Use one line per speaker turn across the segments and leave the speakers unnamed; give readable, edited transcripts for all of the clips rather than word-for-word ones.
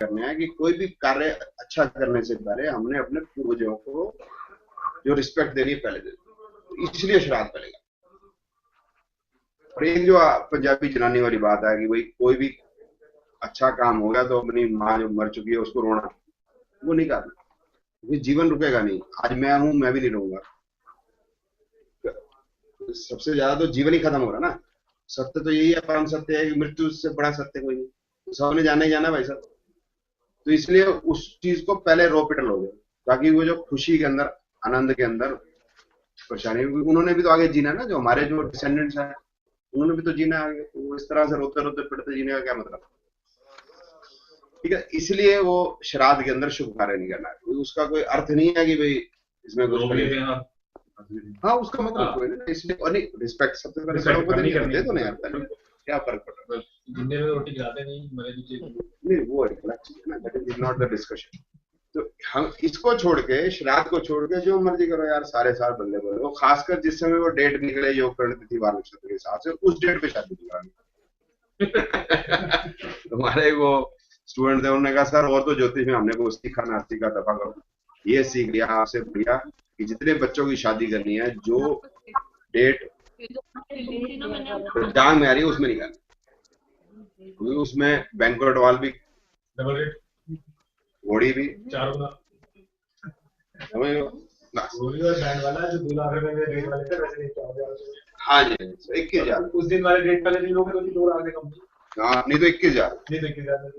करना है कि कोई भी कार्य अच्छा करने से पहले हमने अपने पूर्वजों को जो रिस्पेक्ट देनी है पहले दे, इसलिए श्राद्ध पड़ेगा। और एक जो पंजाबी जनानी वाली बात है कि भाई कोई भी अच्छा काम हो गया तो अपनी माँ जो मर चुकी है उसको रोना, वो नहीं करना, क्योंकि जीवन रुकेगा नहीं। आज मैं हूं, मैं भी नहीं रहूंगा, सबसे ज्यादा तो जीवन ही खत्म हो रहा ना। सत्य तो यही है, परम सत्य है कि मृत्यु से बड़ा सत्य कोई नहीं, तो सबने जाना ही जाना भाई साहब। तो इसलिए उस चीज को पहले रो पिटल हो गए, ताकि वो जो खुशी के अंदर, आनंद के अंदर परेशानी, उन्होंने भी तो आगे जीना ना, जो हमारे जो डिसेंडेंट्स हैं उन्होंने भी तो जीना आगे। तो इस तरह से रोते रोते पिटते जीने का क्या मतलब? ठीक है, इसलिए वो श्राद्ध के अंदर शुभ कार्य नहीं करना है। उसका कोई अर्थ नहीं है कि भाई इसमें कुछ हाँ, उसका मतलब कोई नहीं, इसलिए और नहीं, रिस्पेक्ट सबसे पहले बड़ों को देनी है, दे दो ना यार, पहले क्या फर्क पड़ रहा है? जिंदे में रोटी खिलाते नहीं, वो एक अलग चीज है ना, that is not the discussion. तो हम इसको छोड़ के, श्राद्ध को छोड़ के जो मर्जी करो यार, सारे साल बल्ले बल्ले, वो खासकर जिस समय वो डेट निकले योग करण तिथि वार नक्षत्र के हिसाब से, उस डेट पे शादी करानी। तुम्हारे वो स्टूडेंट थे, उन्होंने कहा सर और तो ज्योतिष में हमने को सीखा ना सीखा दफा करो, ये सीख लिया आपसे बढ़िया कि जितने बच्चों की शादी करनी है, जो डेट जान में आ रही है उसमें नहीं करनी, क्योंकि उसमें बैंक्वेट हॉल भी डबल रेट, घोड़ी भी चार गुना, समझ लो, घोड़ी और बैंड वाला जो 2 लाख रुपए में रेट वाले थे वैसे नहीं, 4,000। हाँ जी, 21,000 उस दिन वाले डेट वाले लोग तो 2 लाख से कम। हाँ, नहीं तो 21,000, नहीं तो 21,000,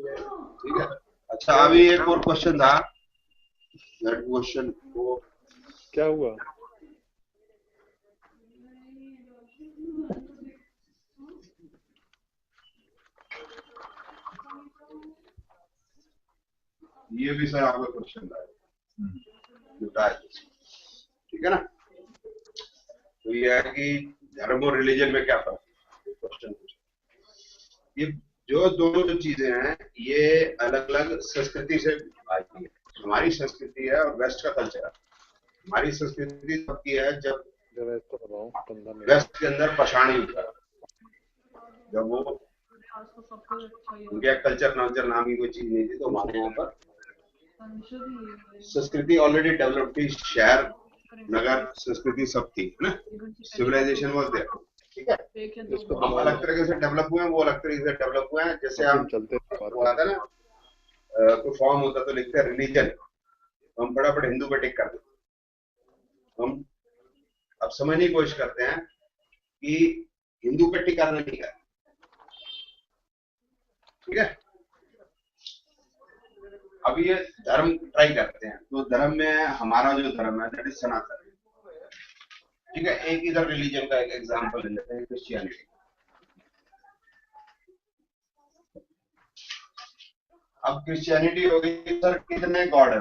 ठीक है। अच्छा, अभी एक और क्वेश्चन था, दैट क्वेश्चन वो
क्या हुआ?
ये भी सर आपका क्वेश्चन था, ठीक है ना? तो ये है कि धर्म और रिलीजन में क्या फर्क है, क्वेश्चन पूछा। ये जो दोनों जो चीजें हैं ये अलग अलग संस्कृति से आई है। हमारी संस्कृति है और वेस्ट का कल्चर है। हमारी संस्कृति तब की है जब वेस्ट के अंदर पाषाण युग था, जब वो उनके कल्चर नल्चर नाम की कोई चीज नहीं थी, तो हमारे यहाँ पर संस्कृति ऑलरेडी डेवलप थी, शहर नगर संस्कृति सब थी ना, सिविलाइजेशन वाज देयर, ठीक है। इसको हम अलग तरीके से डेवलप हुए हैं, वो अलग तरीके से डेवलप हुए हैं। जैसे हम वो आता है ना, कोई फॉर्म होता तो लिखते हैं रिलीजन, हम फटाफट हिंदू पे टिक कर देते। हम अब समझने की कोशिश करते हैं कि हिंदू पे टिक करना नहीं है, ठीक है। अब ये धर्म ट्राई करते हैं, तो धर्म में हमारा जो धर्म है दैट इज सनातन, ठीक है। एक इधर रिलीजन का एक एग्जांपल ले लेते हैं, क्रिश्चियनिटी। अब क्रिश्चियनिटी हो गई, सर कितने गॉड है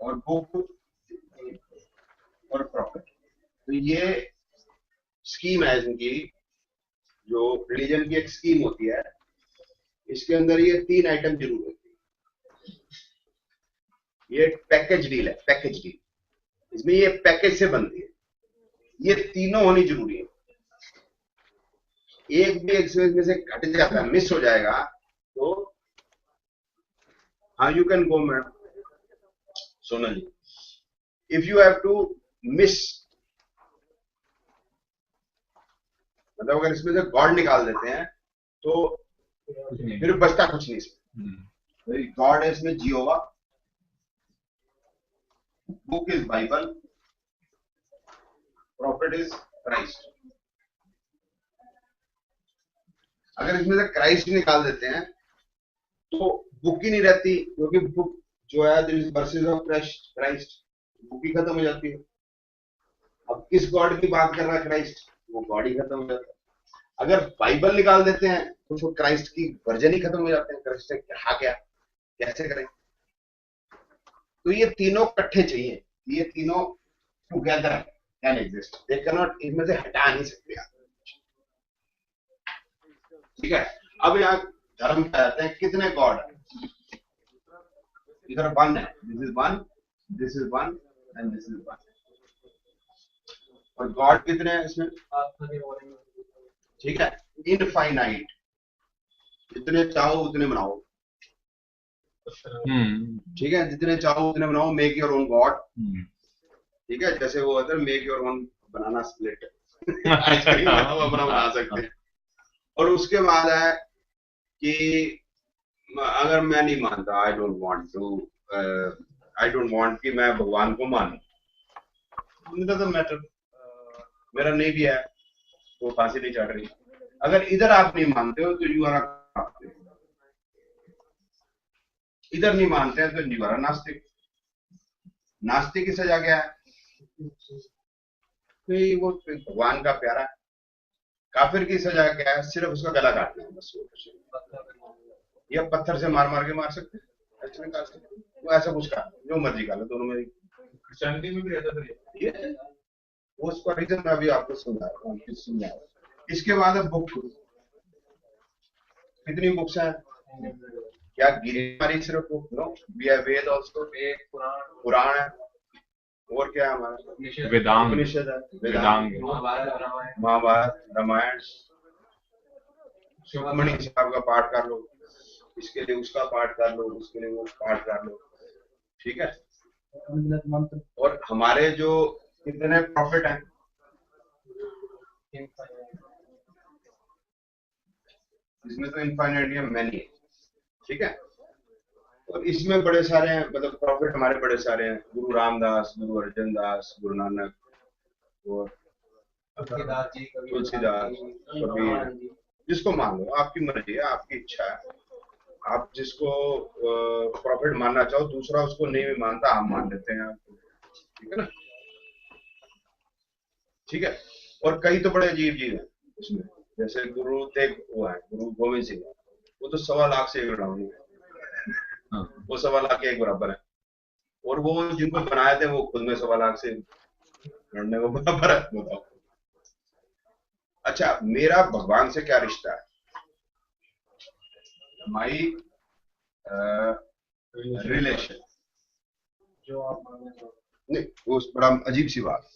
और बुक और प्रॉफिट, तो ये स्कीम है इनकी, जो रिलीजन की एक स्कीम होती है, इसके अंदर ये 3 आइटम जरूर होती है। ये पैकेज डील है, पैकेज डील, इसमें ये पैकेज से बनती है, ये तीनों होनी जरूरी है। एक भी एक्सपेंस में से घट जाता है, मिस हो जाएगा तो, हाँ you can go madam Sonal ji, if you have to miss, मतलब अगर इसमें से गॉड निकाल देते हैं तो फिर बचता कुछ नहीं इसमें। गॉड है इसमें Jehovah, book is Bible, prophet is Christ. अगर इसमें से क्राइस्ट निकाल देते हैं तो बुक ही नहीं रहती, क्योंकि बुक जो है वर्सेस ऑफ क्राइस्ट, बुक ही खत्म हो जाती है। अब किस गॉड की बात कर रहा है क्राइस्ट, वो गॉड ही खत्म हो जाता है। अगर बाइबल निकाल देते हैं तो उसको क्राइस्ट की वर्जन ही खत्म हो जाते हैं, क्राइस्ट ने कहा क्या, कैसे करें? तो ये तीनों इकट्ठे चाहिए, ये तीनों together can exist, they can not, इनमें से हटा नहीं सकते आप, ठीक है। अब यहाँ धर्म क्या कहते हैं, कितने गॉड है, इधर 1 है, this is 1, this is 1 and this is 1, और गॉड कितने हैं इसमें, ठीक है, इनफाइनाइट, जितने चाहो उतने बनाओ, ठीक है, जितने चाहो उतने बनाओ, मेक योर ओन गॉड, ठीक है, जैसे वो होता है make your own banana split, ice cream वो अपना बना सकते हैं। और उसके बाद है कि अगर मैं नहीं मानता, आई डोंट वांट कि मैं भगवान को मानूं, डजंट मैटर, मेरा नहीं भी है, वो फांसी नहीं चढ़ रही। अगर इधर आप नहीं मानते हो तो यू आर, इधर नहीं मानते हैं तो यू आर नास्तिक। नास्तिक की सजा क्या है? तो वो भगवान का प्यारा है। काफिर की सजा क्या है? सिर्फ उसका गला काटना है बस, या पत्थर से मार मार के मार सकते हैं, ऐसे निकाल सकते हैं, वो ऐसा कुछ का जो मर्जी का लो, दोनों में क्रिश्चियनिटी में भी रहता था ये, वो उसका रीजन मैं अभी आपको समझा। इसके बाद अब बुक, कितनी बुक्स हैं? क्या गिरिमारी सिर्फ book? No, we have Veda also, एक पुराण है, और क्या है हमारा? वेदांग, उपनिषद है, वेदांग, महाभारत, रामायण, सुखमणि साहब का पाठ कर लो, इसके लिए उसका पाठ कर लो, उसके लिए वो पाठ कर लो, ठीक है। और हमारे जो कितने प्रॉफिट हैं, इसमें तो इनफाइनाइट मैनी है, ठीक है। और इसमें बड़े सारे हैं, मतलब प्रॉफिट हमारे बड़े सारे हैं, गुरु रामदास, गुरु अर्जन दास, गुरु नानक, और तुलसीदास, कबीर, जिसको मान लो, आपकी मर्जी है, आपकी इच्छा है, आप जिसको प्रॉफिट मानना चाहो, दूसरा उसको नहीं भी मानता, हम मान लेते हैं, ठीक है ना, ठीक है। और कई तो बड़े अजीब अजीब है इसमें, जैसे गुरु तेग वो है, गुरु गोविंद सिंह, वो तो 1.25 से 1 राउंड है, वो 1.25 के एक बराबर है, और वो जिनको बनाए थे वो खुद में 1.25 से लड़ने को बराबर है, बताओ। अच्छा, मेरा भगवान से क्या रिश्ता है? माई रिलेशन, जो आप नहीं, वो बड़ा अजीब सी बात,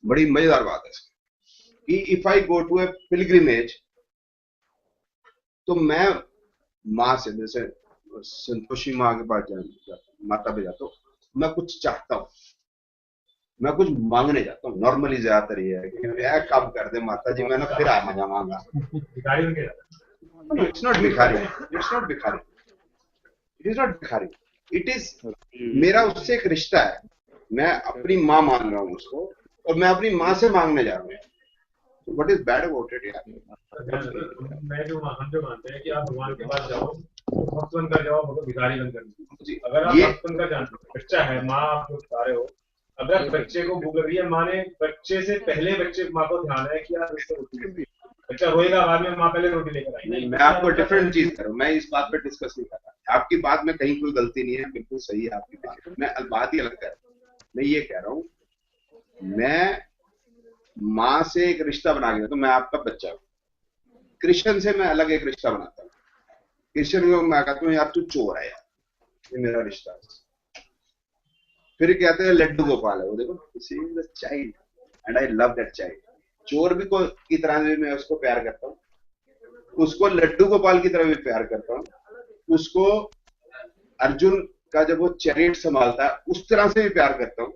बड़ी मजेदार बात है कि if I go to a pilgrimage, तो मैं माँ से, जैसे संतोषी माँ के पास माता पे जाता हूँ, मैं कुछ चाहता हूँ, मैं कुछ मांगने जाता हूँ, नॉर्मली ज्यादातर ये है कि यार कब कर दे माता जी, मैंने फिर आ मांगा। इट्स नॉट भिखारी, इट्स नॉट भिखारी, इट इज नॉट भिखारी, इट इज, मेरा उससे एक रिश्ता है, मैं अपनी माँ मान रहा हूँ उसको, और मैं अपनी माँ से मांगने जा रहा हूँ, what is bad about it यार? मैं जो हम जो मानते हैं कि आप भगवान के पास जाओ तो भक्त बनकर जाओ, भिखारी बनकर। अगर आप भक्त बनकर जानते हो, बच्चा है, माँ आप बता रहे हो, अगर बच्चे को भूख लगी है, माँ ने बच्चे से पहले बच्चे माँ को ध्यान है कि यार इससे रोटी, बच्चा रोएगा, बाद में माँ पहले रोटी लेकर आएगी। मैं आपको डिफरेंट चीज करूँ, मैं इस बात पे डिस्कस नहीं कर रहा, आपकी बात में कहीं कोई गलती नहीं है, बिल्कुल सही है आपकी बात, मैं बात ही अलग कर रहा हूँ। मैं ये कह रहा हूँ, मैं माँ से एक रिश्ता बना के, तो मैं आपका बच्चा हूँ, क्रिश्चियन से मैं अलग एक रिश्ता बनाता हूँ, क्रिश्चियन को मैं कहता हूँ यार तू चोर है यार, ये मेरा रिश्ता है। फिर कहते हैं लड्डू गोपाल है, वो देखो child and I love that child, चोर भी को की तरह से मैं उसको प्यार करता हूँ, उसको लड्डू गोपाल की तरह भी प्यार करता हूँ, उसको अर्जुन का जब वो चैरिट संभालता है उस तरह से भी प्यार करता हूँ,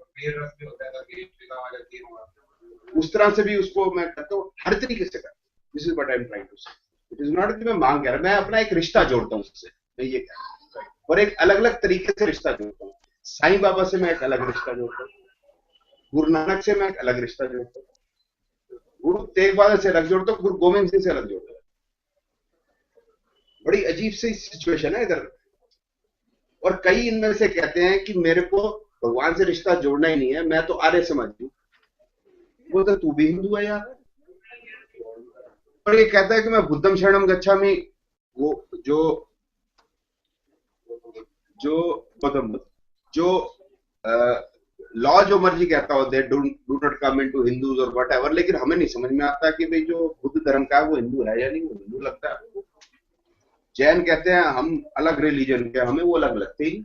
उस तरह से भी उसको मैं करता हूँ, हर तरीके से करता हूँ। This is what I am trying to say, it is not कि मैं मांग कर, मैं अपना एक रिश्ता जोड़ता हूँ उससे, मैं ये कह रहा हूँ, और एक अलग अलग तरीके से रिश्ता जोड़ता हूँ। साईं बाबा से मैं एक अलग रिश्ता जोड़ता हूँ, गुरु नानक से मैं एक अलग रिश्ता जोड़ता हूँ, गुरु तेग बहादुर से अलग जोड़ता हूँ, गुरु गोविंद सिंह से अलग जोड़ता हूँ। बड़ी अजीब सी सिचुएशन है इधर, और कई इनमें से कहते हैं कि मेरे को भगवान से रिश्ता जोड़ना ही नहीं है, मैं तो आर्य समाज हूं। वो तो तू भी हिंदू है यार, और ये कहता है कि मैं बुद्धम शरणम गच्छामि, वो जो जो गौतम जो लॉ जो मर्जी कहता हो, they do not come into Hindus और व्हाटएवर, लेकिन हमें नहीं समझ में आता कि भाई जो बुद्ध धर्म का है वो हिंदू है या नहीं, वो हिंदू लगता है। जैन कहते हैं हम अलग रिलीजन के, हमें वो अलग लगते ही,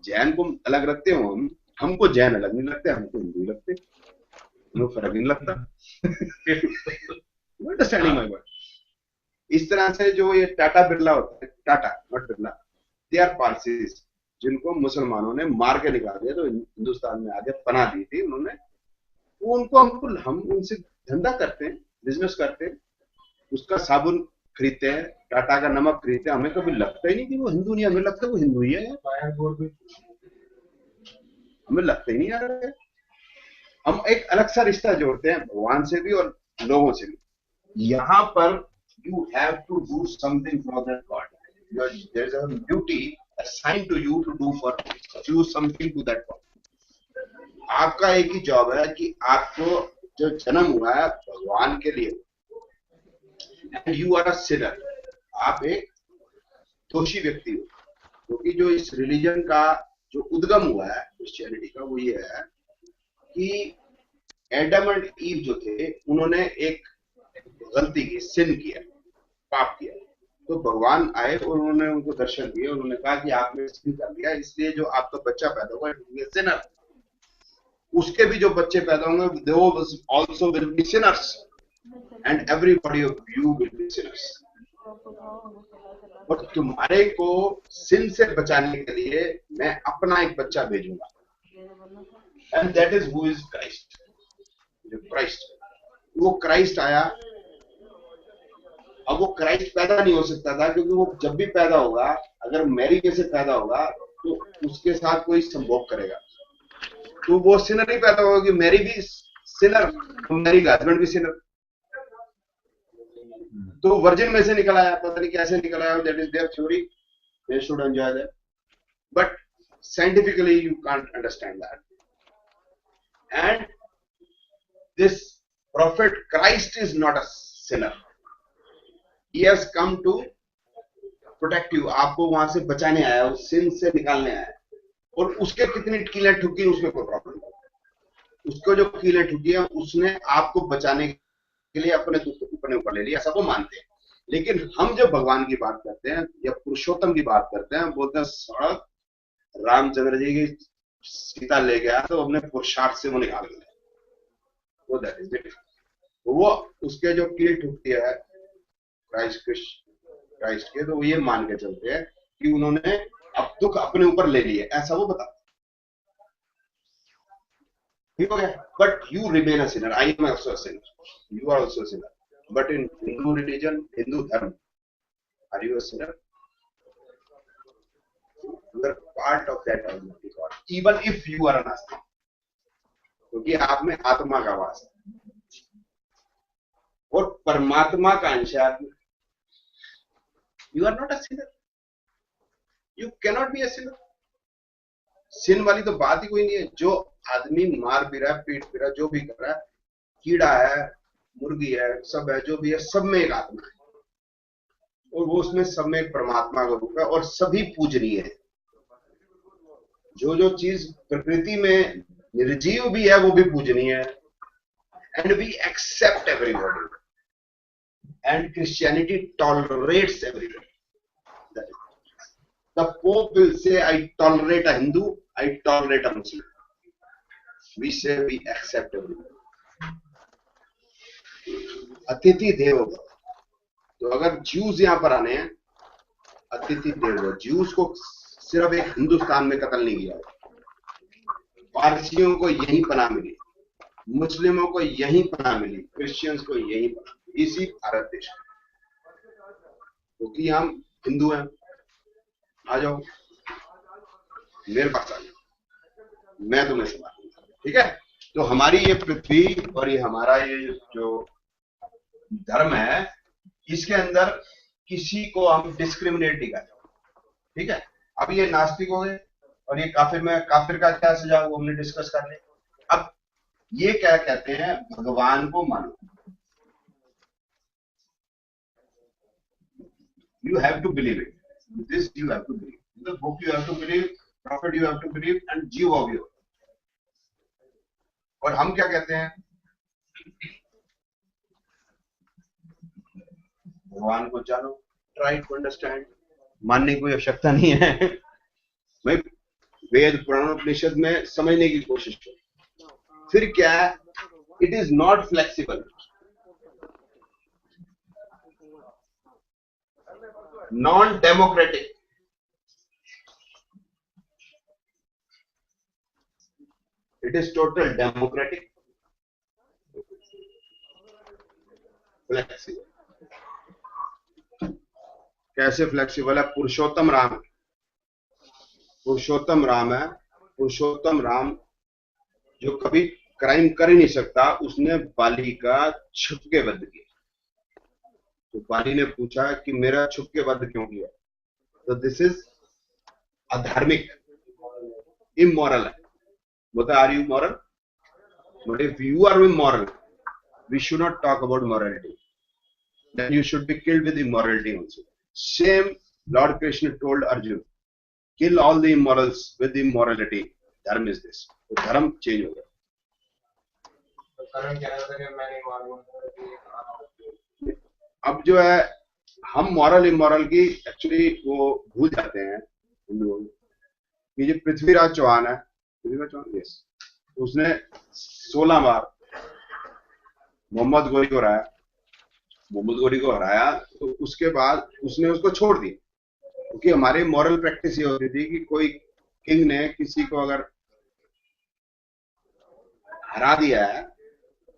जैन को अलग रखते हो हम, हमको जैन अलग नहीं लगते, हमको हिंदू लगते, हमें फर्क नहीं लगता। अंडरस्टैंडिंग माय वर्ड, इस तरह से जो ये टाटा बिरला होता है, Tata not Birla, they are Parsis, जिनको मुसलमानों ने मार के निकाल दिया, तो हिंदुस्तान में आगे पनाह दी थी उन्होंने। वो उनको हम उनसे धंधा करते हैं, बिजनेस करते हैं, उसका साबुन खरीदते हैं, टाटा का नमक खरीदते हैं, हमें कभी लगता ही नहीं कि वो हिंदू नहीं, हमें लगता है वो हिंदू ही है, हमें लगता ही नहीं यार। हम एक अलग सा रिश्ता जोड़ते हैं भगवान से भी और लोगों से भी। यहाँ पर you have to do something for that God. There is a duty assigned to you to do for, choose something to that God. आपका एक ही जॉब है कि आपको जो जन्म हुआ है भगवान के लिए, and you are a sinner, आप एक दोषी व्यक्ति हो, क्योंकि जो इस रिलीजन का जो उद्गम हुआ है क्रिश्चियनिटी का, वो ये है कि एडम एंड ईव जो थे उन्होंने एक गलती की, सिन किया, पाप किया, तो भगवान आए और उन्होंने उनको दर्शन दिए, उन्होंने कहा कि आपने सिन कर दिया, इसलिए जो आपका बच्चा पैदा हुआ है सिनर, उसके भी जो बच्चे पैदा होंगे they also will be Sinners, and everybody of you will be Sinners. और तुम्हारे को सिन से बचाने के लिए मैं अपना एक बच्चा भेजूंगा, and that is who is Christ. जो क्राइस्ट, वो क्राइस्ट आया। अब वो क्राइस्ट पैदा नहीं हो सकता था, क्योंकि वो जब भी पैदा होगा, अगर मैरी में से पैदा होगा तो उसके साथ कोई संभोग करेगा, तो वो सिनर ही पैदा होगा, कि मैरी भी सिनर, मैरी का हस्बैंड भी सिनर, तो वर्जिन में से निकल आया, पता नहीं कैसे निकल आया, that is their theory, they should enjoy that, but scientifically you can't understand that. And this prophet Christ is not a sinner, he has come to protect you, आपको वहां से बचाने आया, उस सिन से निकालने आया, और उसके कितनी कीलें ठुकी उसमें कोई प्रॉब्लम नहीं, उसको जो कीलें ठुकी है उसने आपको बचाने के लिए अपने ऊपर ले लिया, ऐसा वो मानते हैं। लेकिन हम जब भगवान की बात करते हैं या पुरुषोत्तम की बात करते हैं, बोलते हैं सड़क रामचंद्र जी की सीता ले गया तो अपने पुरुषार्थ से वो निकाल गया, वो दैट इज इट। वो उसके जो कील ठुकती है क्राइस्ट के, तो वो ये मान के चलते हैं कि उन्होंने अब दुख अपने ऊपर ले लिए, ऐसा वो बता, ठीक हो गया। But you remain a sinner, I am also a sinner, you are also a sinner, but in Hindu religion, Hindu धर्म, are you a sinner? You are part of that almighty God, even if you are a नास्तिक, क्योंकि आप में आत्मा का वास है और परमात्मा का अंश है आत्मा। You are not a sinner, you can not be a sinner. Sin वाली तो बात ही कोई नहीं है। जो आदमी मार भी रहा है, पीट भी रहा है, जो भी कर रहा है, कीड़ा है, मुर्गी है, सब है, जो भी है, सब में एक आत्मा है, और वो उसमें सब में एक परमात्मा का रूप है, और सभी पूजनीय है। जो जो चीज प्रकृति में निर्जीव भी है वो भी पूजनीय है, and we accept everybody, and Christianity tolerates everybody. The Pope will say, I tolerate a Hindu, I tolerate a Muslim. We say we accept everyone. अतिथि देवो भव। तो अगर ज्यूज यहां पर आने हैं, अतिथि देवो, ज्यूज को सिर्फ एक हिंदुस्तान में कत्ल नहीं किया, पारसियों को यही पनाह मिली, मुस्लिमों को यही पनाह मिली, क्रिश्चियंस को यही पनाह मिली, इसी भारत देश में, क्योंकि हम हिंदू हैं। आ जाओ मेरे पास, आ जाओ, मैं तुम्हें संभालूंगा, ठीक है। तो हमारी ये पृथ्वी और ये हमारा ये जो धर्म है, इसके अंदर किसी को हम डिस्क्रिमिनेट नहीं करते, ठीक है। अब ये नास्तिक हो गए और ये काफिर में, काफिर का क्या सजा वो हमने डिस्कस कर लिया। अब ये क्या कहते हैं, भगवान को मानो, you have to believe it, this you have to believe, the book you have to believe, prophet you have to believe, and Jew of you। और हम क्या कहते हैं, भगवान को जानो, ट्राई टू अंडरस्टैंड, मानने की कोई आवश्यकता नहीं है भाई, वेद पुराण उपनिषद में समझने की कोशिश करो। फिर क्या है, it is not flexible, non democratic, it is total democratic, flexible. कैसे फ्लेक्सिबल है? पुरुषोत्तम राम, पुरुषोत्तम राम है, पुरुषोत्तम राम जो कभी क्राइम कर ही नहीं सकता, उसने बाली का छुप के वध किया। तो बाली ने पूछा कि मेरा छुप के वध क्यों किया? तो दिस इज अधार्मिक, इमोरल है। बोलता are you moral? But if you are immoral, we should not talk about morality. Then you should be killed with immorality also. Same Lord Krishna told Arjun, kill all the immorals with immorality. Dharma is this. तो धर्म change हो गया। अब जो है हम moral immoral की actually वो भूल जाते हैं हिंदू लोग। ये जो पृथ्वीराज चौहान है, पृथ्वीराज चौहान, यस, उसने 16 बार मोहम्मद गोरी को हराया। मोहम्मद गोरी को हराया तो उसके बाद उसने उसको छोड़ दी, क्योंकि हमारी मॉरल प्रैक्टिस ये होती थी कि कोई किंग ने किसी को अगर हरा दिया है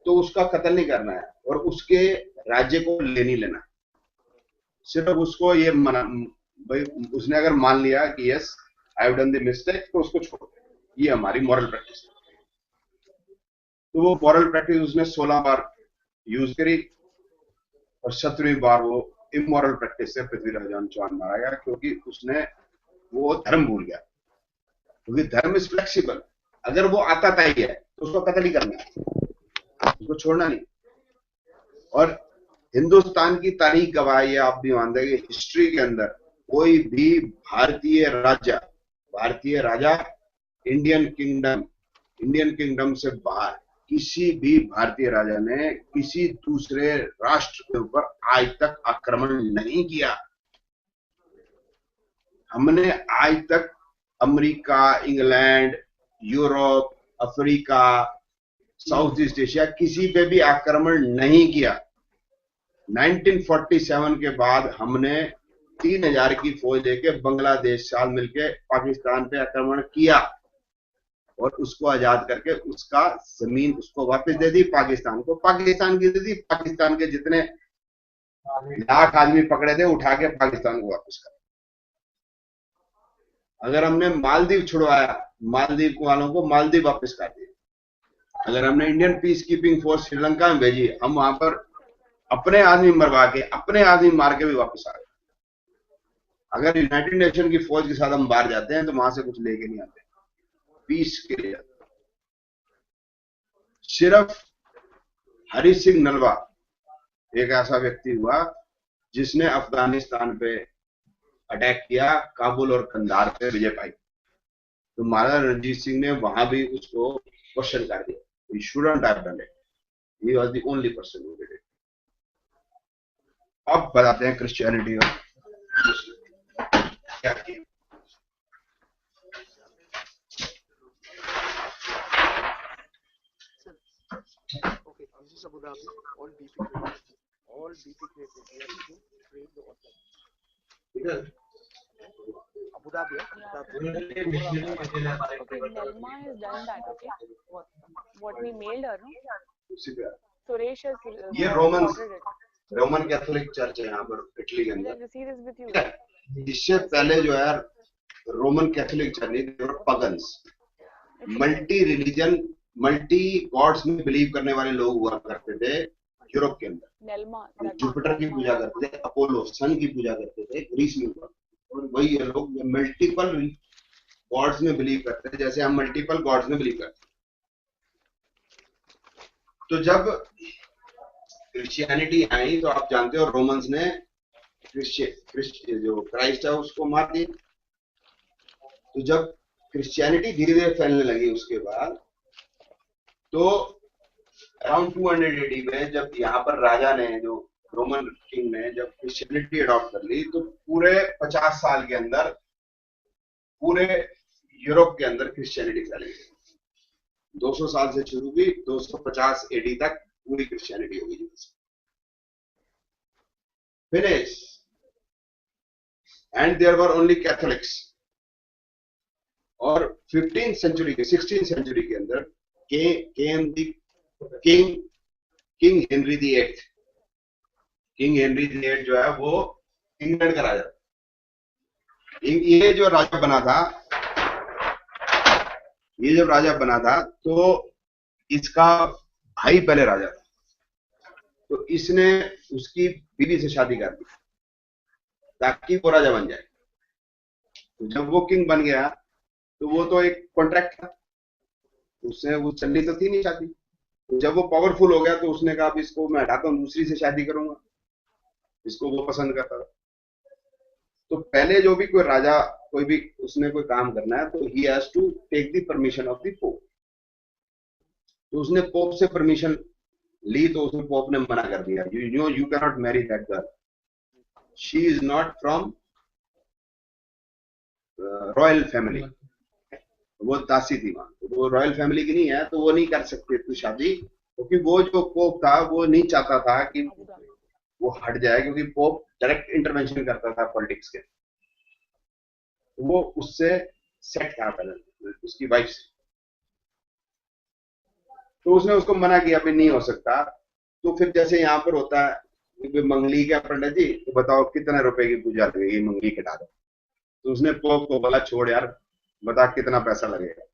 तो उसका कत्ल नहीं करना है और उसके राज्य को ले नहीं लेना, सिर्फ उसको ये मना, भाई उसने अगर मान लिया कि yes I have done the mistake तो उसको छोड़ दे। ये हमारी मॉरल प्रैक्टिस है। तो वो मॉरल प्रैक्टिस उसने 16 बार यूज करी और 17वीं बार वो इमोरल प्रैक्टिस से पृथ्वीराज चौहान मारा गया, क्योंकि उसने वो धर्म भूल गया। क्योंकि धर्म इज फ्लेक्सिबल, अगर वो आता ही है तो उसको कत्ल ही करना है, उसको छोड़ना नहीं। और हिंदुस्तान की तारीख गवाह है, आप भी मानते हैं कि हिस्ट्री के अंदर कोई भी भारतीय राजा इंडियन किंगडम से बाहर किसी भी भारतीय राजा ने किसी दूसरे राष्ट्र के ऊपर आज तक आक्रमण नहीं किया। हमने आज तक America, England, Europe, Africa, south east Asia किसी पे भी आक्रमण नहीं किया। 1947 के बाद हमने 3000 की फौज लेके बांग्लादेश साल मिलके पाकिस्तान पे आक्रमण किया और उसको आजाद करके उसका जमीन उसको वापस दे दी पाकिस्तान को। पाकिस्तान की दे दी, पाकिस्तान के जितने लाख आदमी पकड़े थे उठा के पाकिस्तान को वापस कर। अगर हमने मालदीव छुड़वाया, मालदीव वालों को मालदीव वापस कर दिया। अगर हमने Indian peace keeping force Sri Lanka में भेजी, हम वहां पर अपने आदमी मरवा के, अपने आदमी मार के भी वापस आ गए। अगर यूनाइटेड नेशन की फौज के साथ हम बाहर जाते हैं तो वहां से कुछ लेके नहीं आते, पीस के लिए। सिर्फ हरि सिंह नलवा एक ऐसा व्यक्ति हुआ जिसने अफगानिस्तान पे अटैक किया, काबुल और कंधार पे विजय पाई। तो महाराजा रणजीत सिंह ने वहां भी उसको क्वेश्चन कर दिया, he shouldn't have done it. He was the only person who did it. अब बताते हैं क्रिश्चियनिटी और क्या किया।
Okay, this is Abu Dhabi. All BP created. We have to create the order. Abu Dhabi.
Okay, Nelma has done that. Okay, what we mailed her, no? Suresh has.
ये Roman Catholic church है यहाँ पर Italy के अंदर।
Receipt is with you.
इससे पहले जो है रोमन कैथोलिक चर्च नहीं, पगन्स, मल्टी रिलीजन, मल्टी गॉड्स में बिलीव करने वाले लोग हुआ करते थे यूरोप के अंदर। जुपिटर की पूजा करते थे, अपोलो सन की पूजा करते थे ग्रीस में हुआ। और वही लोग मल्टीपल गॉड्स में बिलीव करते थे, जैसे हम मल्टीपल गॉड्स में बिलीव करते। तो जब क्रिश्चियनिटी आई तो आप जानते हो रोमन्स ने जो क्राइस्ट है उसको मार दिया। तो जब क्रिश्चियनिटी धीरे धीरे फैलने लगी उसके बाद, तो अराउंड 200 AD में जब यहाँ पर राजा ने, जो रोमन किंग ने जब क्रिश्चियनिटी अडॉप्ट कर ली, तो पूरे 50 साल के अंदर पूरे यूरोप के अंदर क्रिश्चियनिटी फैल गई। 200 साल से शुरू हुई, 250 AD तक पूरी क्रिश्चियनिटी होगी। Finish. And there were only Catholics. और 15th सेंचुरी के 16th सेंचुरी के अंदर came the king Henry the eighth. King Henry the eighth जो है वो इंग्लैंड का राजा। ये जो राजा बना था, ये जब राजा बना था तो इसका भाई पहले राजा था, तो इसने उसकी बीवी से शादी कर दी ताकि वो राजा बन जाए। तो जब वो किंग बन गया तो वो तो एक कॉन्ट्रैक्ट था, उससे वो चलनी तो थी नहीं शादी। तो जब वो पावरफुल हो गया तो उसने कहा अब इसको मैं हटाता हूँ, दूसरी से शादी करूंगा, इसको वो पसंद करता था। तो पहले जो भी कोई राजा कोई भी उसने कोई काम करना है तो ही has to take the permission of the Pope. तो उसने पोप से परमिशन ली, तो उसने पोप ने मना कर दिया, you can not marry that girl, she is not from royal family. वो दासी थी वहां, तो वो रॉयल फैमिली की नहीं है, तो वो नहीं कर सकते तू शादी, क्योंकि वो जो पोप था वो नहीं चाहता था कि वो हट जाए, क्योंकि पोप डायरेक्ट इंटरवेंशन करता था पॉलिटिक्स के। वो उससे सेट था पहले उसकी वाइफ से, तो उसने उसको मना किया भी नहीं हो सकता। तो फिर जैसे यहाँ पर होता है मंगली का पंडित जी, तो बताओ कितने रुपए की पूजा लगेगी, मंगली कटा दो। तो उसने पोप को बोला छोड़ यार, बता कितना पैसा लगेगा।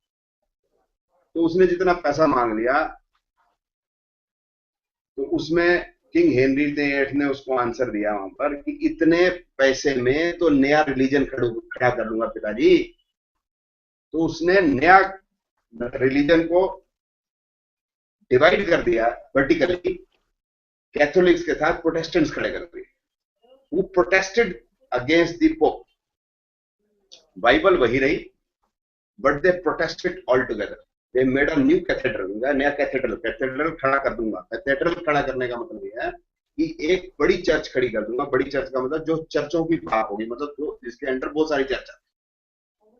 तो उसने जितना पैसा मांग लिया, तो उसमें किंग हेनरी VIII ने उसको आंसर दिया वहां पर कि इतने पैसे में तो नया रिलीजन खड़ा कर लूंगा पिताजी। तो उसने नया रिलीजन को डिवाइड कर दिया वर्टिकली, कैथोलिक्स के साथ प्रोटेस्टेंट्स खड़े कर दिए। वो protested against the Pope. Bible वही रही, but they protested all together. They made a new cathedral, नया कैथेड्रल खड़ा कर दूंगा। कैथेड्रल खड़ा करने का मतलब यह है कि एक बड़ी चर्च खड़ी कर दूंगा। बड़ी चर्च का मतलब जो चर्चों की भाग होगी, मतलब जो जिसके अंडर बहुत सारी चर्च है।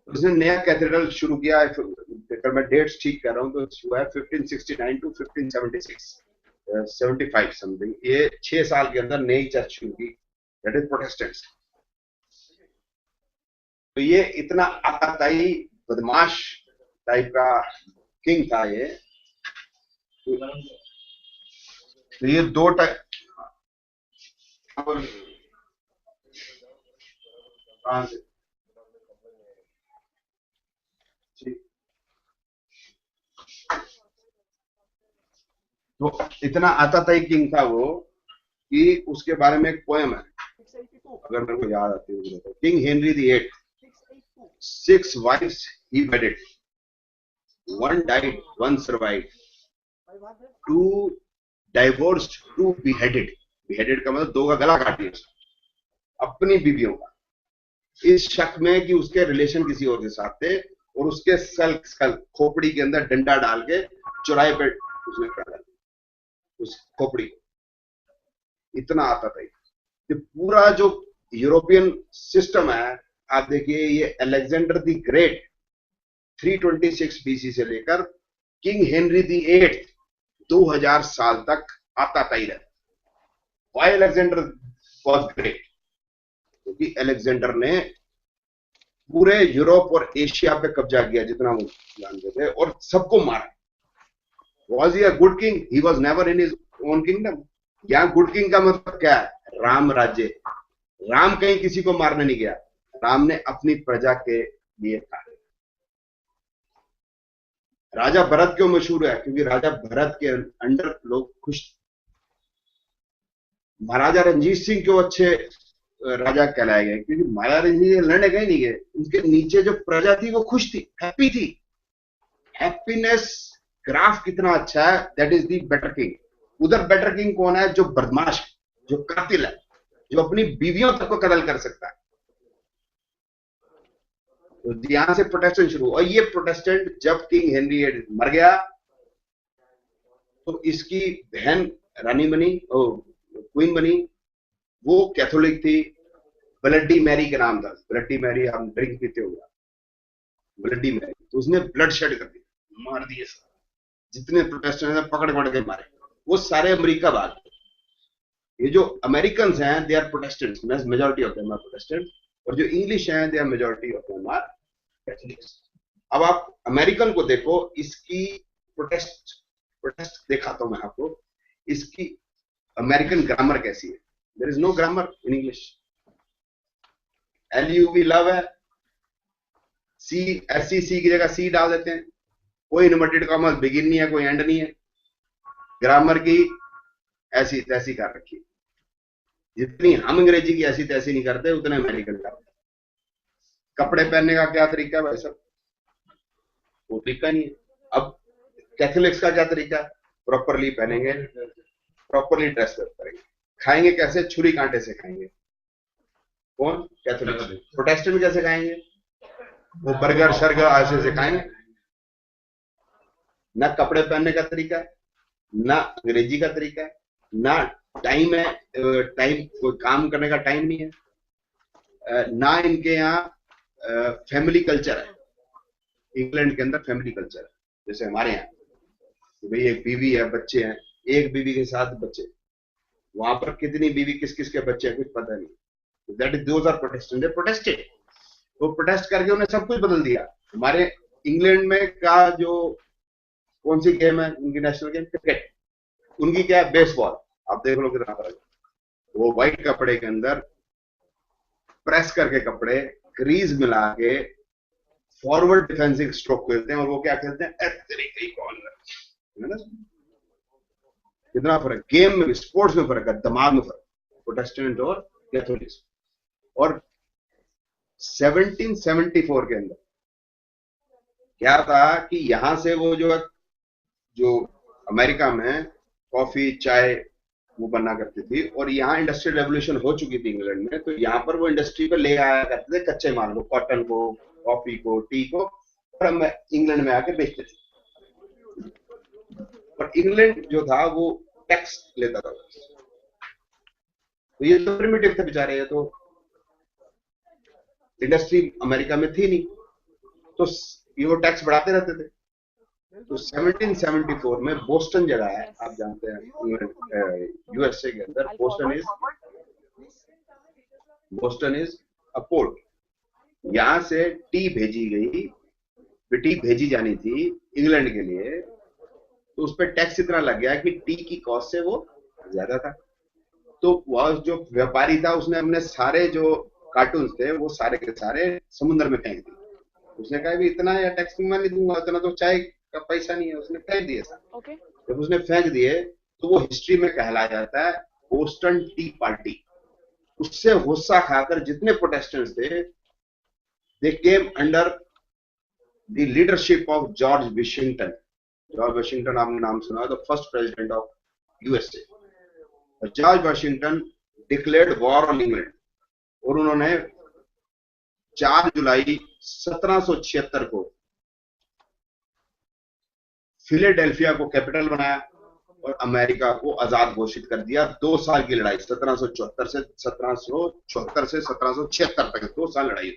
उसने नया कैथेड्रल शुरू किया। अगर मैं डेट्स ठीक कर रहा हूँ तो हुआ है 1569 टू 1576 75 समथिंग। ये 6 साल के अंदर नई चर्च शुरू की, दैट इज प्रोटेस्टेंट्स। तो ये इतना आताताई बदमाश टाइप का किंग था ये। तो ये दो टाइप तो इतना आताताई किंग था वो कि उसके बारे में एक पोएम है, अगर मेरे को याद आती है तो। King Henry VIII, 6 wives he wedded, 1 died, 1 survived, 2 divorced, 2 beheaded। beheaded का मतलब 2 का गला काट दिया अपनी बीवियों का, इस शक में कि उसके रिलेशन किसी और के साथ थे, और उसके स्कल खोपड़ी के अंदर डंडा डाल के चौराहे पे उसने कर उस खोपड़ी को। इतना आता था कि पूरा जो यूरोपियन सिस्टम है, आप देखिए ये अलेक्जेंडर द ग्रेट 326 BC से लेकर किंग हेनरी VIII 2000 साल तक आताताई रहा। Why Alexander was great? क्योंकि अलेक्जेंडर ने पूरे यूरोप और एशिया पे कब्जा किया जितना वो जानते थे, और सबको मारा। Was he a good king? He was never in his own kingdom. यहाँ गुड किंग का मतलब क्या है? राम राज्य। राम कहीं किसी को मारने नहीं गया, राम ने अपनी प्रजा के लिए कार्य। राजा भरत क्यों मशहूर है? क्योंकि राजा भरत के अंडर लोग खुश। महाराजा रंजीत सिंह क्यों अच्छे राजा कहलाए गए? क्योंकि महाराजा रंजीत सिंह लड़ने गए नहीं गए, उनके नीचे जो प्रजा थी वो खुश थी, हैप्पी थी। हैप्पीनेस ग्राफ कितना अच्छा है, that is the better king. उधर बेटर किंग कौन है? जो बदमाश, जो कातिल है, जो अपनी बीवियों तक को कत्ल कर सकता है। तो यहां से प्रोटेस्टेंट शुरू। और ये प्रोटेस्टेंट जब किंग हेनरी VIII मर गया तो इसकी बहन रानी बनी, क्वीन बनी। वो कैथोलिक थी, ब्लडी मैरी का नाम था। ब्लडी मैरी, हम ड्रिंक पीते होगा, ब्लडी मैरी। तो उसने ब्लड शेड कर दिया, मार दिए जितने प्रोटेस्टेंट हैं, पकड़ पकड़ के मारे। वो सारे अमेरिका भाग। ये जो अमेरिकन हैं they are Protestants, majority of them are Protestant. और जो इंग्लिश है they are majority of them are Catholics. अब आप अमेरिकन को देखो, इसकी प्रोटेस्ट प्रोटेस्ट दिखाता हूं मैं आपको, इसकी अमेरिकन ग्रामर कैसी है। There is no grammar in English. LUV love है, सी SEC की जगह सी डाल देते हैं, कोई इन्वर्टेड कॉमर्स बिगिन नहीं है, कोई एंड नहीं है, ग्रामर की ऐसी तैसी कर रखी है। जितनी हम अंग्रेजी की ऐसी तैसी नहीं करते उतने अमेरिकन करते। कपड़े पहनने का क्या तरीका है भाई साहब, वो तरीका नहीं है। अब कैथोलिक्स का क्या तरीका है, प्रॉपरली पहनेंगे, प्रॉपरली ड्रेस करेंगे। खाएंगे कैसे, छुरी कांटे से खाएंगे। कौन, कैथोलिक्स। प्रोटेस्टेंट कैसे खाएंगे, वो बर्गर शर्गर ऐसे से खाएंगे। ना कपड़े पहनने का तरीका है, ना अंग्रेजी का तरीका है, ना टाइम है, टाइम कोई काम करने का टाइम नहीं है, ना इनके यहाँ फैमिली कल्चर है। इंग्लैंड के अंदर फैमिली कल्चर है, जैसे हमारे यहाँ भाई एक बीवी है, बच्चे हैं, एक बीवी के साथ बच्चे। वहां पर कितनी बीवी किस किस के बच्चे हैं कुछ पता नहीं। That is those are Protestant, they protested. वो प्रोटेस्ट करके उन्हें सब कुछ बदल दिया। हमारे इंग्लैंड में का जो कौन सी गेम है उनकी नेशनल गेम, क्रिकेट। उनकी क्या है, बेसबॉल। आप देख लो कितना फर्क है। वो व्हाइट कपड़े के अंदर प्रेस करके कपड़े क्रीज मिला के फॉरवर्ड डिफेंसिव स्ट्रोक खेलते हैं, और वो क्या खेलते हैं, कितना फर्क, गेम में, स्पोर्ट्स में फर्क है, दिमाग में फर्क, प्रोटेस्टेंट और कैथोलिक्स। और 1774 के अंदर क्या था कि यहां से वो जो अमेरिका में कॉफी चाय वो बना करती थी, और यहाँ इंडस्ट्रियल रेवोल्यूशन हो चुकी थी इंग्लैंड में, तो यहाँ पर वो इंडस्ट्री पर ले आया करते थे कच्चे माल को, कॉटन को, कॉफी को, टी को, और हम इंग्लैंड में आके बेचते थे। और इंग्लैंड जो था वो टैक्स लेता था, तो ये तो प्रिमिटिव थे बेचारे, ये तो इंडस्ट्री अमेरिका में थी नहीं, तो ये वो टैक्स बढ़ाते रहते थे। तो 1774 में बोस्टन जगह है, आप जानते हैं USA के अंदर, बोस्टन इज अ पोर्ट। यहां से टी भेजी गई, टी भेजी जानी थी इंग्लैंड के लिए, तो उस पर टैक्स इतना लग गया कि टी की कॉस्ट से वो ज्यादा था। तो वह जो व्यापारी था उसने अपने सारे जो कार्टून थे वो सारे के सारे समुद्र में फेंक दिए। उसने कहा भी इतना या टैक्स मैं नहीं दूंगा, इतना तो चाय का पैसा नहीं है, उसने फेंक दिए था। जब उसने फेंक दिए तो वो हिस्ट्री में कहलाया जाता है बोस्टन टी पार्टी। उससे गुस्सा खाकर जितने प्रोटेस्टेंट्स थे, they came under the leadership of George Washington. George Washington आपने नाम सुना, the first president of USA। George Washington declared war on England, और उन्होंने 4 जुलाई 1776 को फिलाडेल्फिया को कैपिटल बनाया और अमेरिका को आजाद घोषित कर दिया। 2 साल की लड़ाई, 1774 से 1776 तक 2 साल लड़ाई।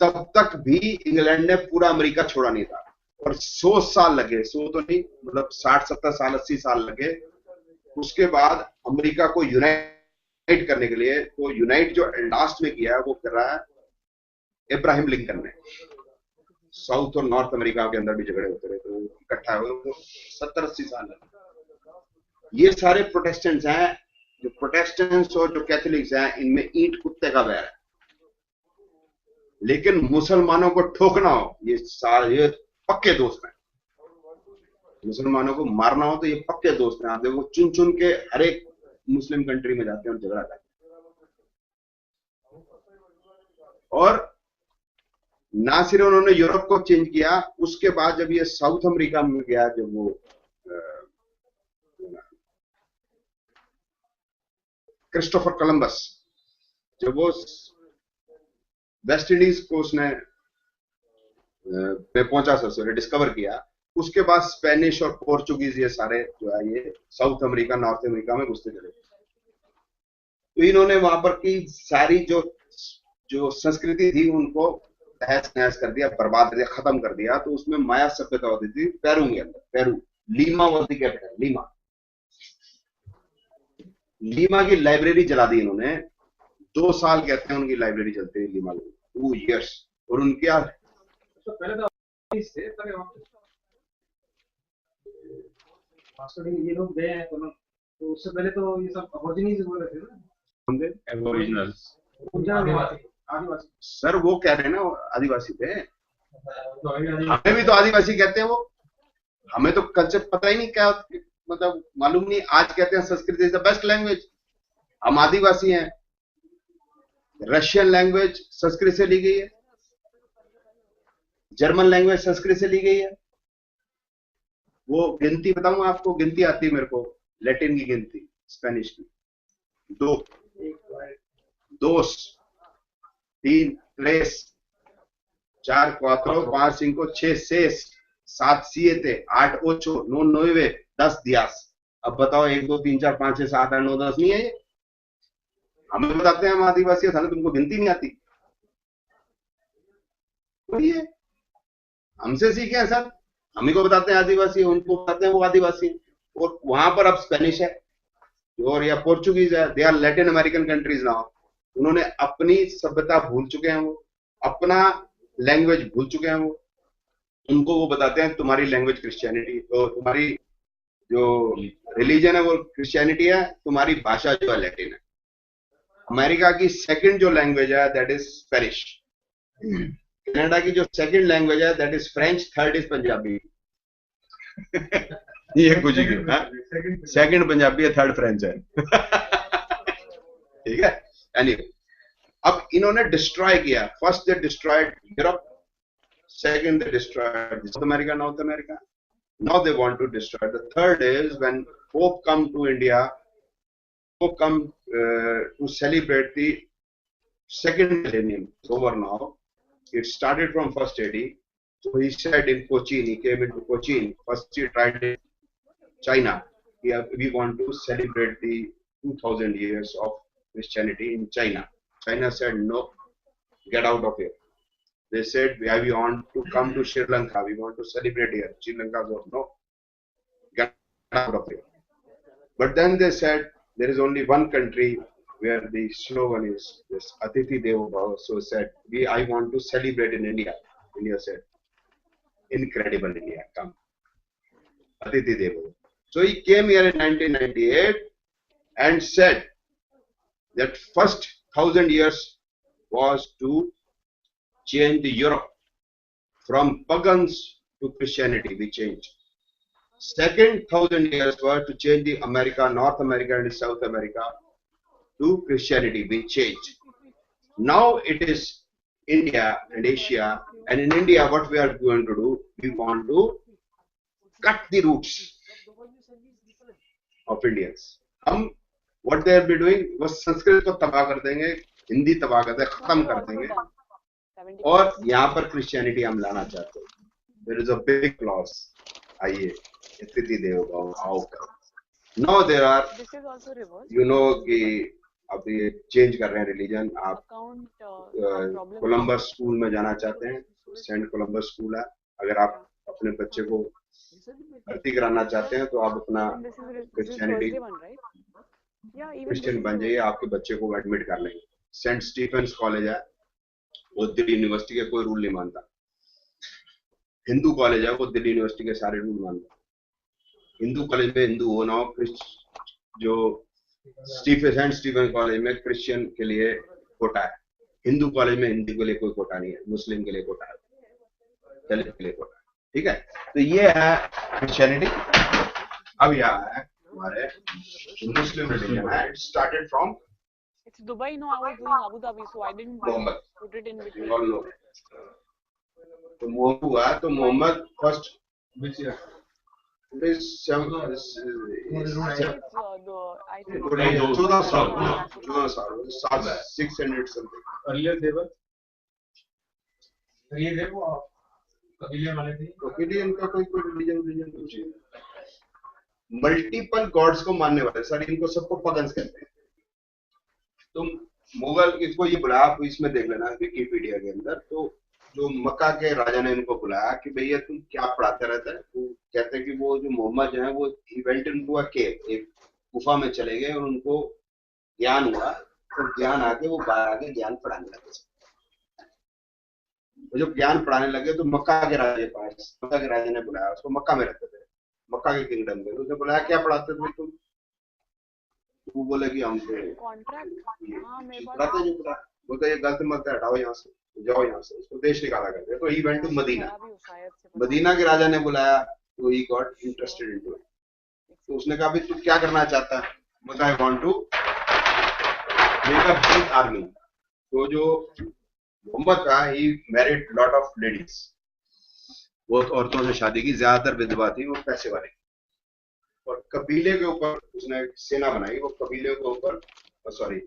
तब तक भी इंग्लैंड ने पूरा अमेरिका छोड़ा नहीं था, और 100 साल लगे, 100 तो नहीं, मतलब 60-70 साल 80 साल लगे उसके बाद अमेरिका को यूनाइट करने के लिए। तो यूनाइट जो लास्ट में किया है वो कर रहा है इब्राहिम लिंकन ने। साउथ और नॉर्थ अमेरिका के अंदर भी झगड़े होते रहे, तो इकट्ठा हुए, वो 70-80 साल लगे। ये सारे प्रोटेस्टेंट्स हैं, जो प्रोटेस्टेंट्स और जो कैथोलिक्स हैं, इनमें ईंट कुत्ते का बैर है। लेकिन मुसलमानों को ठोकना हो, ये पक्के दोस्त हैं। मुसलमानों को मारना हो तो ये पक्के दोस्त हैं। आप देखो चुन चुन के हर एक मुस्लिम कंट्री में जाते हैं और झगड़ा करते हैं। और ना सिर्फ उन्होंने यूरोप को चेंज किया, उसके बाद जब ये साउथ अमेरिका में गया, जब वो क्रिस्टोफर कोलंबस, जब वो वेस्ट इंडीज को उसने पहुंचा, सर डिस्कवर किया, उसके बाद स्पेनिश और पोर्चुगीज ये सारे जो है ये साउथ अमेरिका नॉर्थ अमेरिका में घुसते चले। तो इन्होंने वहां पर की सारी जो संस्कृति थी उनको तहस नहस कर दिया, बर्बाद कर दिया, खत्म कर दिया। तो उसमें माया सभ्यता होती थी पेरू के अंदर। Peru, Lima was the capital. Lima की लाइब्रेरी जला दी इन्होंने। 2 साल कहते हैं उनकी लाइब्रेरी चलती है दिल्ली में, 2 years। और उनके
तो पहले तो से पहले ये लोग गए हैं तो उससे पहले तो ये सब अबोरिजिनीज बोल रहे थे ना,
एबोरिजिनल्स,
आदिवासी।
सर वो कह रहे हैं ना आदिवासी थे,
तो
हमें भी तो आदिवासी कहते हैं। वो हमें तो कंसेप्ट पता ही नहीं क्या, मतलब मालूम नहीं। आज कहते हैं Sanskrit is the best language, हम आदिवासी हैं। रशियन लैंग्वेज संस्कृत से ली गई है, जर्मन लैंग्वेज संस्कृत से ली गई है। वो गिनती बताऊं आपको, गिनती आती है मेरे को, लैटिन की गिनती, स्पेनिश की। 2, 2, 3, 3, 4, 4, 5, 5, 6, 6, 7, 7, 8, 8, 9, 9, 10 10। अब बताओ 1 2 3 4 5 6 7 8 9 10 नहीं है ये? हमें बताते हैं हम आदिवासी, थाने तुमको गिनती नहीं आती। वही है, हमसे सीखे हैं सर। हमें को बताते हैं आदिवासी, उनको बताते हैं वो आदिवासी। और वहां पर अब स्पेनिश है और या पोर्चुगीज है, they are Latin American countries now. उन्होंने अपनी सभ्यता भूल चुके हैं, वो अपना लैंग्वेज भूल चुके हैं। वो उनको वो बताते हैं तुम्हारी लैंग्वेज क्रिश्चियनिटी, तो तुम्हारी जो रिलीजन है वो क्रिश्चियनिटी है, तुम्हारी भाषा जो है लैटिन है। अमेरिका की सेकंड जो लैंग्वेज है दैट इज स्पेनिश। कनाडा की जो सेकंड लैंग्वेज है that is French, third is Punjabi. ये कुछ ही सेकंड पंजाबी है, थर्ड फ्रेंच है। ठीक है। anyway, अब इन्होंने डिस्ट्रॉय किया। First they destroyed Europe, second they destroyed South America, North America. Now they want to destroy. The third is when Pope come to India, Pope come to celebrate the second millennium. It's over now. It started from first AD. So he said in Cochin, he came into Cochin. First he tried in China. We want to celebrate the 2000 years of Christianity in China. China said no, get out of here. They said, we want to come to Sri Lanka. We want to celebrate here. Sri Lanka said, no, get out of here. But then they said, there is only one country where the slogan is this, Atithi Devo Bhava. So said, I want to celebrate in India. India said, incredible India, come. Atithi Devo. So he came here in 1998 and said that first 1000 years was to change the Europe from pagans to Christianity. We changed. Second 1000 years were to change the America, North America and South America to Christianity. We changed. Now it is India and Asia, and in India what we are going to do, we want to cut the roots of Indians. हम what they will be doing, वो संस्कृत को तबाह कर देंगे, हिंदी तबाह कर देंगे, खत्म कर देंगे, और यहाँ पर क्रिश्चियनिटी हम लाना चाहते हैं। There is a big clause. आइए, अतिथि देवो भव आओ कर। Now there are, you know कि अब ये चेंज कर रहे हैं रिलीजन। आप कोलंबस स्कूल में जाना चाहते हैं, सेंट कोलंबस स्कूल है। अगर आप अपने बच्चे को भर्ती कराना चाहते हैं तो आप अपना क्रिश्चियनिटी क्रिश्चियन बन जाइए, आपके बच्चे को एडमिट कर लेंगे। सेंट स्टीफेंस कॉलेज है, वो दिल्ली यूनिवर्सिटी के कोई रूल नहीं मानता। हिंदू कॉलेज है, वो दिल्ली यूनिवर्सिटी के सारे रूल मानता। हिंदू कॉलेज में हिंदू हो ना हो, जो सेंट स्टीफेंस कॉलेज में क्रिश्चियन के लिए कोटा है। हिंदू कॉलेज में हिंदू के लिए कोई कोटा नहीं है, मुस्लिम के लिए कोटा है, दलित के लिए कोटा है। ठीक है, तो ये है क्रिश्चियनिटी। अब यहाँ है हमारे मुस्लिम रिलीजन है। It started from
It's Dubai. No, I was doing Abu Dhabi, so I didn't put it in between.
तो मोहम्मद हुआ, तो Muhammad first which year? It is 14 साल, 600 something.
earlier they were ये देखो कबीले वाले थे।
कबीले इनका कोई रिलीजन कुछ नहीं। मल्टीपल गॉड्स को मानने वाले सर, इनको सबको पगन्स कहते हैं। तुम मुगल इसको ये बुलाया, आप इसमें देख लेना विकिपीडिया के अंदर। तो जो मक्का के राजा ने इनको बुलाया कि भैया तुम क्या पढ़ाते रहते हैं। वो कहते हैं कि वो जो मोहम्मद जो है वो इवेंट इनटू अ केव, एक गुफा में चले गए और उनको ज्ञान हुआ तो ज्ञान आके वो बाहर आके ज्ञान पढ़ाने लगे। वो जब ज्ञान पढ़ाने लगे तो मक्का के राजा के पास, मक्का के राजा ने बुलाया उसको, मक्का में रहते थे, मक्का के किंगडम में। उसने बुलाया, क्या पढ़ाते थे तुम? वो बोले कि हम
कॉन्ट्रैक्ट। हाँ मेरे पास
पढ़ाते नहीं पढ़ा। बोलते ये गलत मत है, हटाओ यहाँ से, जाओ यहाँ से, उसको देश निकाला करते। तो ही वेंट टू मदीना।
भी हो शायद से, पता
मदीना के राजा ने बुलाया तो he got interested into it. तो उसने कहा, भाई तू क्या करना चाहता है? बोला, I want to make a big army. तो जो मोहम्मद था, he married lot of ladies, बहुत औरतों से शादी की, ज्यादातर विधवा थी, वो पैसे वाली। और कबीले के ऊपर उसने एक सेना बनाई, वो कबीले के ऊपर, सॉरी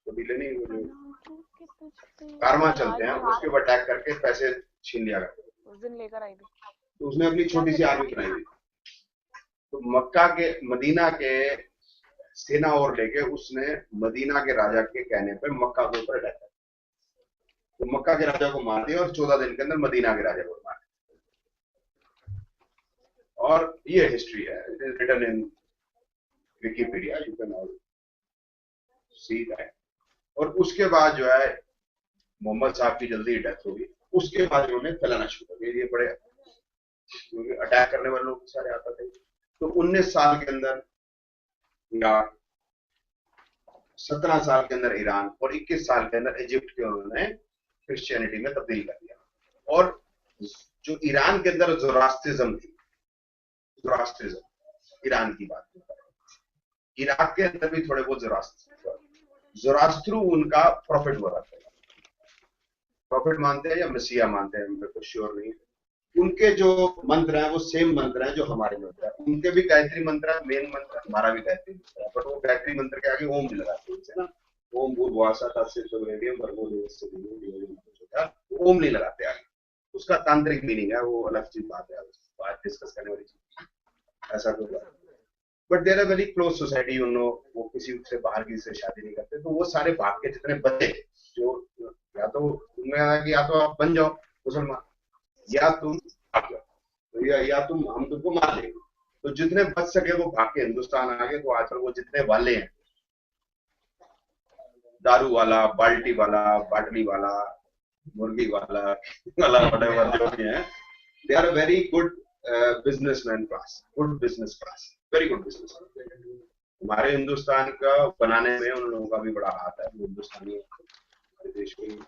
कबीले नहीं, वो जो कारवां चलते हैं उसके ऊपर अटैक करके पैसे छीन लिया करते।
उस दिन लेकर आई थी।
तो उसने अपनी छोटी सी आर्मी बनाई थी। तो मक्का के, मदीना के सेना और लेके उसने मदीना के राजा के कहने पर मक्का के ऊपर अटैक किया। तो मक्का के राजा को मार दिया और 14 दिन के अंदर मदीना के राजा को मार दिया। और ये हिस्ट्री है, it is written in Wikipedia, you can all see that. और उसके बाद जो है मोहम्मद साहब की जल्दी डेथ हो गई। उसके बाद उन्होंने फैलाना शुरू कर दिया। ये बड़े, क्योंकि अटैक करने वाले लोग सारे आते थे। तो 19 साल के अंदर या 17 साल के अंदर ईरान और 21 साल के अंदर इजिप्ट के उन्होंने क्रिश्चियनिटी में तब्दील कर दिया। और जो ईरान के अंदर ज़ोरास्ट्रिज्म थी, ज़ोरास्ट्रिज्म ईरान की बात है, इराक के अंदर भी थोड़े बहुत ज़ोरास्ट्रू उनका प्रॉफिट हुआ था। प्रॉफिट मानते हैं या मसीहा मानते हैं, मेरे को श्योर नहीं। उनके जो मंत्र हैं वो सेम मंत्र हैं जो हमारे मंत्र हैं। उनके भी गायत्री मंत्र है, मेन मंत्र, हमारा भी गायत्री मंत्र है, बट वो गायत्री मंत्र के आगे ओम नहीं लगाते हैं ना। ओम भूर्भुवः तत्सवितुर्वरेण्यम भर्गो देवस्य धीमहि धियो यो न प्रचोदयात्, ओम नहीं लगाते आगे। उसका तांत्रिक मीनिंग है, वो अलग चीज बात है, बात डिस्कस करने वाली चीज, ऐसा कोई बात। But there are very close society, you know, वो किसी से बाहर की से शादी नहीं करते। तो वो सारे भाग के जितने बच्चे जो, या तो उनमें या तो आप बन जाओ मुसलमान, या तुम भाग जाओ, तो या तुम, हम तुमको मार लेंगे। तो जितने बच सके वो भाग के हिंदुस्तान आ गए। तो आजकल वो जितने वाले हैं, दारू वाला, बाल्टी वाला, बाटली वाला, मुर्गी वाला, whatever जो भी है, they are a very good businessman class, good business class, very good business। हमारे हिंदुस्तान का बनाने में उन लोगों का भी बड़ा हाथ है, हिंदुस्तानी हमारे देश में।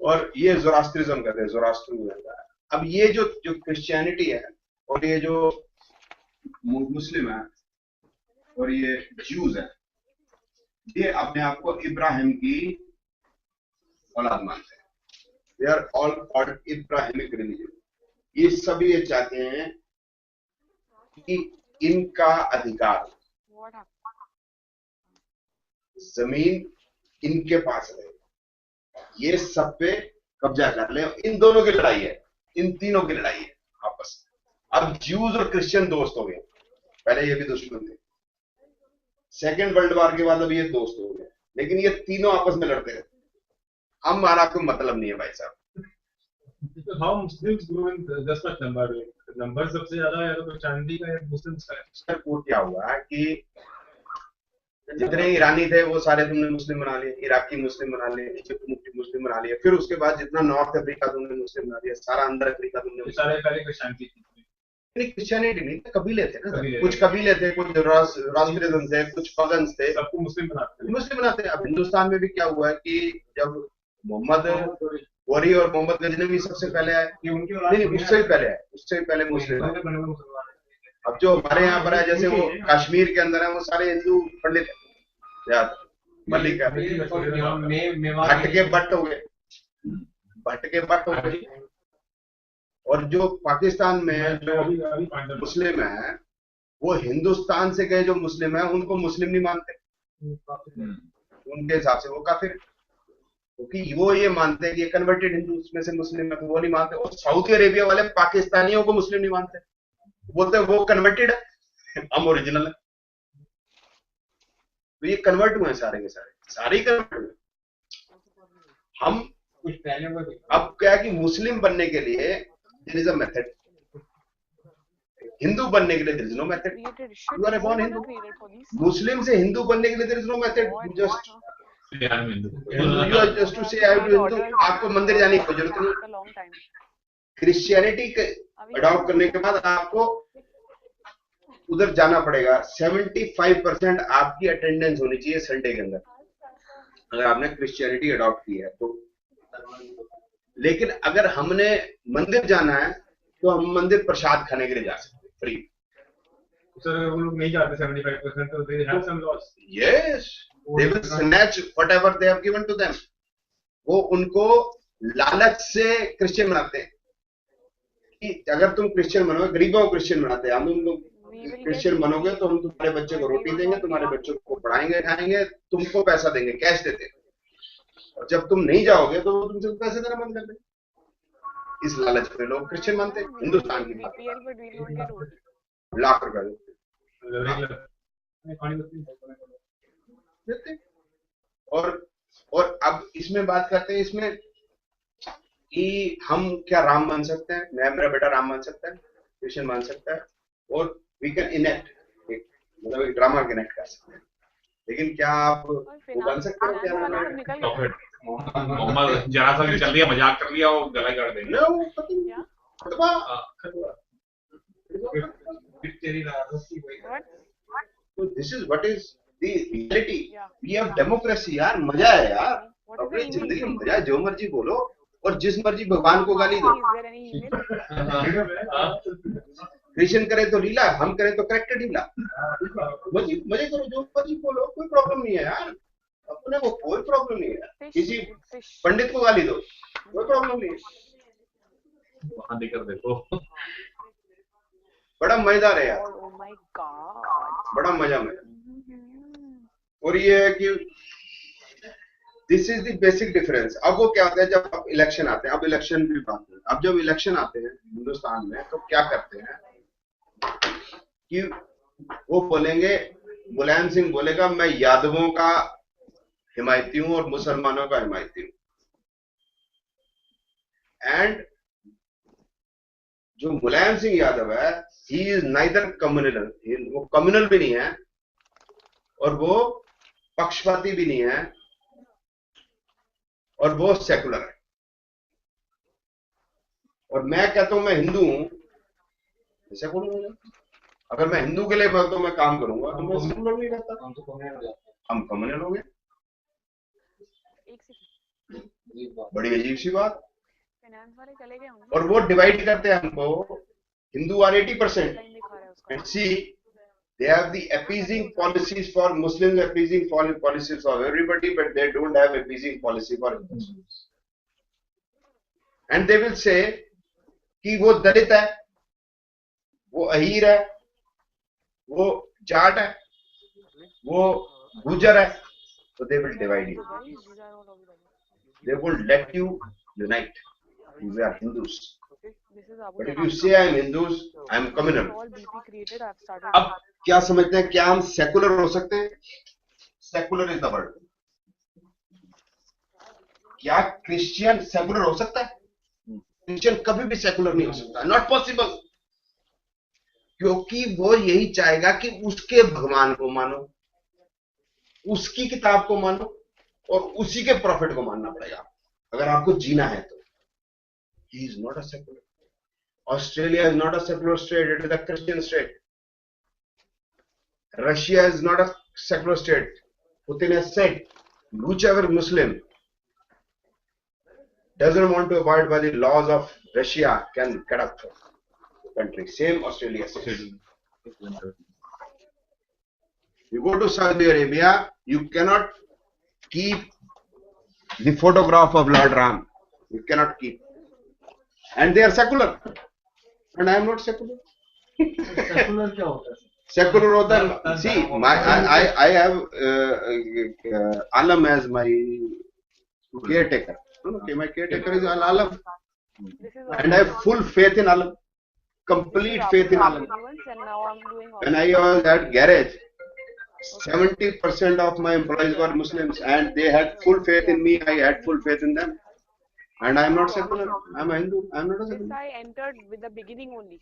और ये ज़ोरास्ट्रिज्म कहते हैं, ज़ोरास्ट्रू है। अब ये जो क्रिश्चियनिटी है और ये जो मुस्लिम है और ये ज्यूज है, ये अपने आप को इब्राहिम की औलाद मानते हैं। They are all called Ibrahimic religion। ये सभी ये चाहते हैं कि इनका अधिकार, जमीन इनके पास रहे, ये सब पे कब्जा कर ले। इन दोनों की लड़ाई है, इन तीनों की लड़ाई है आपस में। अब ज्यूज और क्रिश्चियन दोस्त हो गए, पहले ये भी दुश्मन थे। सेकेंड वर्ल्ड वॉर के बाद अब ये दोस्त हो गए, लेकिन ये तीनों आपस में लड़ते रहते। हमारा कोई मतलब नहीं है भाई साहब।
How Muslims grow in just much number? Number सबसे ज्यादा है तो चांदी का मुस्लिम्स का है।
सर वो क्या हुआ कि जितने ईरानी थे वो सारे तुमने मुस्लिम बना लिए, इराकी मुस्लिम बना लिए, इजिप्ट मुस्लिम बना लिया। फिर उसके बाद जितना नॉर्थ अफ्रीका तुमने मुस्लिम बना लिया, सारा अंदर अफ्रीका तुमने
सारे पहले क्रिश्चियनिटी थी।
क्रिश्चियनिटी नहीं, कबीले थे ना,
कबीले
कुछ कबीले थे, कुछ राष्ट्रियन थे, कुछ पगन्स थे,
सबको मुस्लिम बनाते
हैं। अब हिंदुस्तान में भी क्या हुआ है कि जब मोहम्मद वरी और मोहम्मद गजनवी सबसे पहले आए, नहीं उससे भी पहले आए, उससे भी पहले मुस्लिम आए। अब जो हमारे यहाँ पर है, जैसे वो कश्मीर के अंदर है, वो सारे हिंदू पंडित हैं, मलिक भट्ट के बट हो गए, भट्ट के बट हो गए। और जो पाकिस्तान में जो मुस्लिम है, वो हिंदुस्तान से गए जो मुस्लिम है उनको मुस्लिम नहीं मानते, उनके हिसाब से वो काफिर, क्योंकि वो ये मानते हैं कि ये कन्वर्टेड हिंदू उसमें से मुस्लिम है, तो वो नहीं मानते। और सऊदी अरेबिया वाले पाकिस्तानियों को मुस्लिम नहीं मानते, बोलते हैं वो कन्वर्टेड है, हम ओरिजिनल है। तो ये कन्वर्ट हुए सारे के सारे कन्वर्ट हुए। हम अब क्या है कि मुस्लिम बनने के लिए देयर इज अ मेथड। हिंदू बनने के लिए there is no method.
Created
You are a born
no
Hindu.
created for these.
मुस्लिम से हिंदू बनने के लिए there is no method. You just you are just to say I am Hindu. आपको मंदिर जाने की जरूरत नहीं.
A long time.
Christianity adopt करने के बाद आपको उधर जाना पड़ेगा. 75% आपकी अटेंडेंस होनी चाहिए संडे के अंदर, अगर आपने क्रिश्चियनिटी अडॉप्ट की है तो. लेकिन अगर हमने मंदिर जाना है तो हम मंदिर प्रसाद खाने के लिए जा सकते हैं फ्री.
सर वो लोग नहीं जाते 75% तो they have some laws.
Yes, they will snatch whatever they have given to them. वो उनको लालच से क्रिश्चियन बनाते हैं कि अगर तुम क्रिश्चियन बनोगे, गरीबों को क्रिश्चियन बनाते हैं. हम तुम लोग क्रिश्चियन बनोगे तो हम तुम्हारे बच्चे को रोटी देंगे, तुम्हारे बच्चों को पढ़ाएंगे, खाएंगे, तुमको पैसा देंगे, कैश देते हैं. और जब तुम नहीं जाओगे तो वो तुमसे पैसे देना बंद कर देंगे. इस लालच में लोग क्रिश्चियन मानते हैं. हिंदुस्तान की बात, लाख रुपए देते हैं. और अब इसमें बात करते हैं इसमें कि हम क्या राम मान सकते हैं, मैं मेरा बेटा राम मान सकता है, क्रिश्चियन मान सकता है, और वी कैन इनेक्ट, मतलब एक ड्रामा इनेक्ट कर सकते हैं. लेकिन क्या आप वो बन सकते हैं? क्या नाम है,
मोहम्मद जरा सा चल दिया, मजाक कर लिया, वो गला कर देंगे.
तो this is what is the reality. We have democracy यार. मजा है यार, अपनी जिंदगी में मजा है. जो मर्जी बोलो और जिस मर्जी भगवान को गाली दो. क्रिश्चियन करे तो लीला, हम करें तो करेक्टेड लीला. मजे करो, जो मर्जी बोलो, कोई प्रॉब्लम नहीं है यार. अपने को कोई प्रॉब्लम नहीं है. किसी पंडित को गाली दो, कोई प्रॉब्लम नहीं है.
वहां देकर देखो,
बड़ा मजेदार है यार. बड़ा मजा में. और ये है कि this is the basic difference. अब वो क्या होता है जब अब इलेक्शन आते हैं, अब इलेक्शन भी बात है. अब जब इलेक्शन आते हैं हिंदुस्तान में तो क्या करते हैं कि वो बोलेंगे, मुलायम सिंह बोलेगा मैं यादवों का हिमायती हूं और मुसलमानों का हिमायती हूं. एंड जो मुलायम सिंह यादव है, ही इज नाइदर कम्युनल, वो कम्युनल भी नहीं है और वो पक्षपाती भी नहीं है और वो सेकुलर है. और मैं कहता हूं मैं हिंदू हूं, सेकुलर हो जाए. अगर मैं हिंदू के लिए तो मैं काम करूंगा तो मैं सेकुलर नहीं रहता. हम कम्युनल हो गए. बड़ी अजीब सी बात. और वो डिवाइड करते हैं हमको. Hindu are 80%. And see they have the appeasing policies for Muslims, appeasing policies for everybody, but they don't have appeasing policy for Muslims. And they will say कि वो दलित है, वो अहीर है, वो जाट है, वो गुजर है, so they will divide you. They won't let you unite. We are Hindus. But if you say I am Hindus, I am communal. अब क्या समझते हैं, क्या हम सेकुलर हो सकते हैं? Secular is the word. क्या क्रिश्चियन सेकुलर हो सकता है? क्रिश्चियन कभी भी सेकुलर नहीं हो सकता. Not possible. क्योंकि वो यही चाहेगा कि उसके भगवान को मानो, उसकी किताब को मानो और उसी के प्रॉफिट को मानना पड़ेगा अगर आपको जीना है तो. He is not a secular. Australia is not a secular state. It is a Christian state. Russia is not a secular state. Putin has said, whichever Muslim doesn't want to abide by the laws of Russia can get up from the country. Same Australia says. You go to Saudi Arabia, you cannot keep the photograph of Lord Ram. You cannot keep. And they are secular. And I am not secular.
Secular क्या होता है?
Secular होता है. See, I have Alam as my caretaker. Okay, my caretaker is Alam. And I have full faith in Alam. Complete faith in Alam. When I was at garage, 70% of my employees were Muslims and they had full faith in me. I had full faith in them. And I am not secular. I am a Hindu. I am not a secular.
I entered with the beginning only.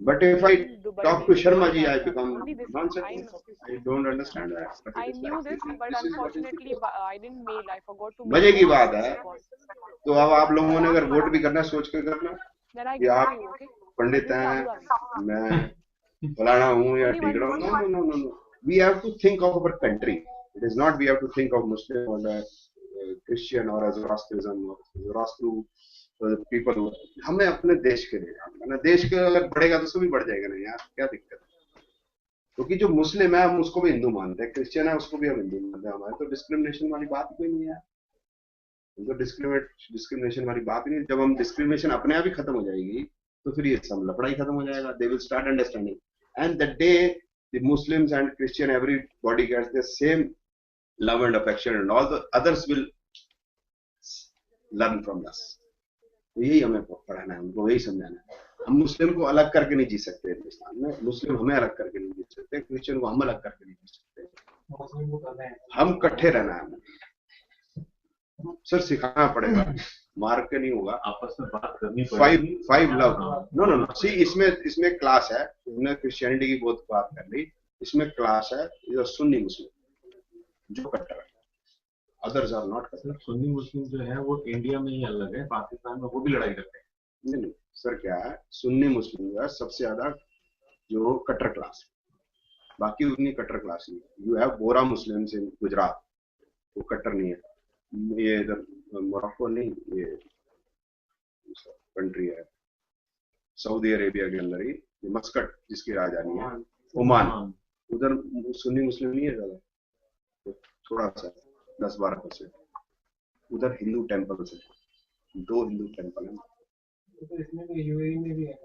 But if I
Dubai
talk to
में
Sharma ji,
हुआ
I
था
become
only this.
nonsense. I don't understand that. But
I
it is
knew
like
this,
this.
but
This is what is the
unfortunately
case.
I didn't mail. I forgot to mail.
मजे की बात है,
Call.
तो अब आप लोगों ने अगर वोट भी करना है, सोच के करना
Then I
कि
give
आप
to you, okay?
Pandit
This is
हैं,
Abu Dhabi.
मैं फलाना हूँ या
Only one
ढीगड़ा हूँ.
reason.
No, no, no, no, no. We have to think of our country. It is not we have to think of Muslim or Christian or Zoroastrianism or Zoroastru people. हमें अपने देश के लिए जाना. देश के अगर बढ़ेगा तो सभी बढ़ जाएगा ना यार, क्या दिक्कत है? क्योंकि जो मुस्लिम है हम उसको भी हिंदू मानते हैं, क्रिश्चियन है उसको भी हम हिंदू मानते हैं. हमारे तो डिस्क्रिमिनेशन वाली बात कोई नहीं है. तो डिस्क्रिमिनेशन वाली बात नहीं. जब हम डिस्क्रिमिनेशन अपने आप ही खत्म हो जाएगी तो फिर ये सब लफड़ा ही खत्म हो जाएगा. They will start understanding and the day the Muslims and Christian everybody gets the same love and affection and all the others will learn from us. तो यही हमें पढ़ाना है, उनको यही समझाना है. हम मुस्लिम को अलग करके नहीं जी सकते हिंदुस्तान में. मुस्लिम हमें अलग करके नहीं जी सकते, क्रिश्चियन को हम अलग करके नहीं जी सकते. हम इकट्ठे रहना है. सर सिखाना पड़ेगा, मार के नहीं होगा.
आपस में बात करनी पड़ेगी.
Five love. No no no. See इसमें क्लास है. हमने क्रिश्चियनिटी की बहुत बात कर ली. इसमें क्लास है जो सुन्नी मुस्लिम जो कट्टर है. अदर्स आर नॉट कट्टर.
सुन्नी मुस्लिम जो है वो इंडिया में ही अलग है, पाकिस्तान में वो भी लड़ाई करते हैं.
नहीं नहीं सर, क्या है सुन्नी मुस्लिम जो है सबसे ज्यादा जो कट्टर क्लास है. बाकी उतनी कट्टर क्लास नहीं. You have Bora Muslims in Gujarat, वो कट्टर नहीं है. ये इधर मोरक्को नहीं, ये कंट्री है सऊदी अरेबिया के अंदर ही, मस्कट जिसकी राजधानी है, ओमान. उधर सुन्नी मुस्लिम नहीं है ज्यादा, तो थोड़ा सा 10-12%. उधर हिंदू टेम्पल है, 2 हिंदू टेम्पल है.
तो इसमें तो यूएई में भी है.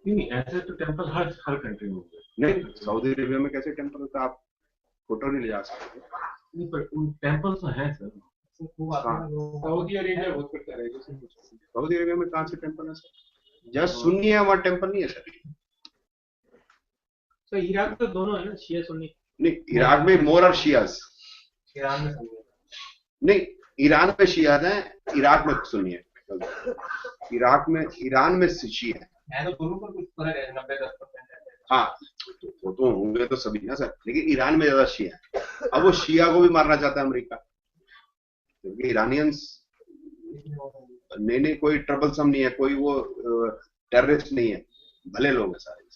नहीं, ऐसे तो टेम्पल हर कंट्री में होते हैं.
नहीं, सऊदी अरेबिया में कैसे टेम्पल होता है? आप फोटो नहीं ले जा सकते.
नहीं, पर उन टेम्पल तो हैं सर.
सऊदी अरेबिया बहुत करता है.
सऊदी अरेबिया में कहाँ से टेम्पल है सर? जहाँ सुन्नी है वहाँ टेम्पल नहीं है सर.
तो इराक तो दोनों है ना, शिया सुन्नी.
नहीं, इराक में मोर और शियाज.
ईरान में सुन्नी.
नहीं, ईरान में शियाज हैं, इराक में सुन्नी है. ईरान में शिया है.
तो दोनों पर कुछ फर्क है, 90-10% है.
हाँ, वो तो होंगे तो सभी ना सर, लेकिन ईरान में ज्यादा शिया है. अब वो शिया को भी मारना चाहता है अमेरिका, क्योंकि ईरानियंस नहीं कोई ट्रबलसम नहीं है, कोई वो टेररिस्ट नहीं है, भले लोग हैं सारे.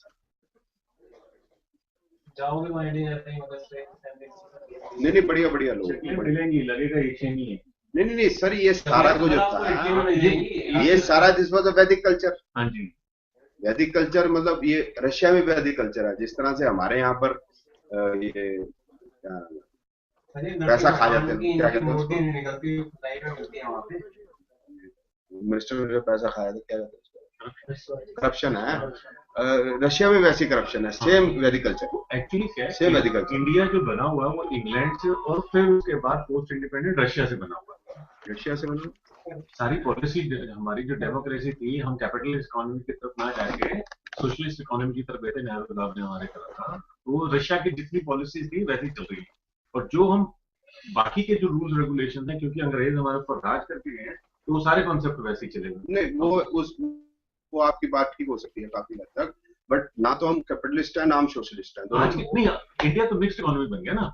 जाओगे वहाँ इंडिया जाते हैं मदद से.
नहीं बढ़िया बढ़िया लोग
मिलेंगी, लगेगा एशियन ही है.
नहीं सर, ये सारा कुछ होता है. ये सारा दिस वाज अ वैदिक कल्चर.
हाँ जी.
वैदिक कल्चर मतलब ये रशिया में वैदिक कल्चर है. जिस तरह से हमारे यहाँ पर ये पैसा खा जाते हैं, क्या कहते हैं, मिनिस्टर में पैसा खाया तो क्या कहते हैं, करप्शन है. रशिया में वैसी करप्शन है. सेम वैदिक कल्चर.
एक्चुअली क्या है,
सेम वैदिक कल्चर.
इंडिया जो बना हुआ है वो इंग्लैंड से और फिर उसके बाद पोस्ट इंडिपेंडेंट रशिया से बना हुआ है.
रशिया से बना.
सारी पॉलिसी हमारी जो डेमोक्रेसी थी, हम कैपिटलिस्ट इकोनॉमी की तरफ ना जाके सोशलिस्ट इकोनॉमी की तरफ गए थे. नेहरू साहब ने हमारे करा था. वो रशिया की जितनी पॉलिसी थी वैसी चल रही है. और जो हम बाकी के जो रूल्स रेगुलेशन है, क्योंकि अंग्रेज हमारे ऊपर राज करके गए हैं, तो वो सारे कॉन्सेप्ट वैसे ही चलेगा.
नहीं, वो आपकी बात ठीक हो सकती है काफी हद तक, बट ना तो हम कैपिटलिस्ट है ना हम सोशलिस्ट है.
नहीं, इंडिया तो मिक्स्ड इकोनॉमी बन गया ना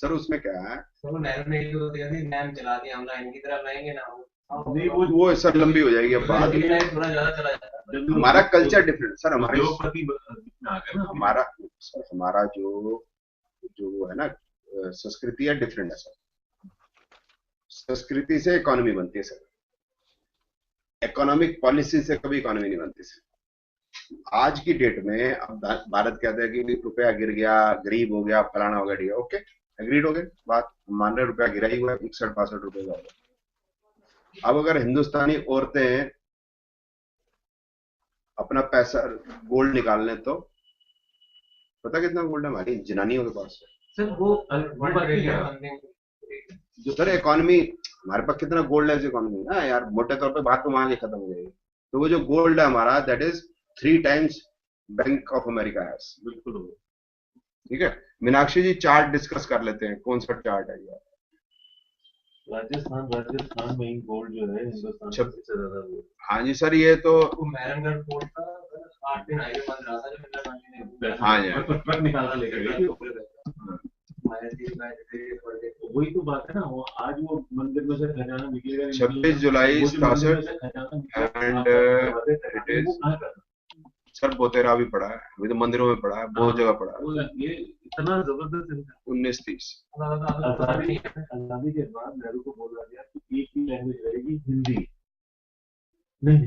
सर. उसमें क्या है,
नेहरू ने तो नैम चला दिया, हम इनकी तरफ लाएंगे ना.
नहीं,
वो सर लंबी हो जाएगी अब बात.
थोड़ा ज्यादा चला जाता है.
हमारा कल्चर डिफरेंट सर. हमारे हमारा जो है ना संस्कृति है डिफरेंट है सर. संस्कृति से इकोनॉमी बनती है सर. इकोनॉमिक पॉलिसी से कभी इकोनॉमी नहीं बनती सर. आज की डेट में अब भारत कहता है कि रुपया गिर गया, गरीब हो गया, फलाना हो गया. ठीक है, ओके, एग्रीड हो गए बात. मान रहे रुपया गिरा ही हुआ है, 61-62 रुपए का होगा. अब अगर हिंदुस्तानी औरतें अपना पैसा गोल्ड निकाल लें तो पता कितना गोल्ड है हमारी जनानियों के पास
सर. वो
जो सर इकोनॉमी हमारे पास कितना गोल्ड है इस इकोनॉमी ना यार. मोटे तौर पे बात तो वहां की खत्म हो जाएगी. तो वो जो गोल्ड है हमारा, that is 3 times bank of America है.
बिल्कुल.
ठीक है, मीनाक्षी जी चार्ट डिस्कस कर लेते हैं. कौन सा चार्ट है यार?
राजस्थान में गोल्ड जो है हिंदुस्तान सबसे ज्यादा.
हाँ जी सर, ये तो
मेहरनगढ़ फोर्ट का 8 दिन हाईवे बंद रहा था जब इंदिरा गांधी ने
हाँ जी।
तो ट्रक निकालना लेकर गए। वही तो बात है ना, वो आज वो मंदिर में से खजाना निकलेगा
26 जुलाई
वो जो मंदिर
67
में से खजाना निकलेगा,
एंड
आप करवा देते हैं,
इट
वो
इज
कहाँ करना?
सर बोतेरा भी पड़ा है, अभी तो मंदिरों में पड़ा है, बहुत जगह पड़ा है।
वो ये इतना जबरदस्त है।
1930
आजादी के बाद नेहरू को बोला गया कि एक ही लैंग्वेज रहेगी, हिंदी नहीं,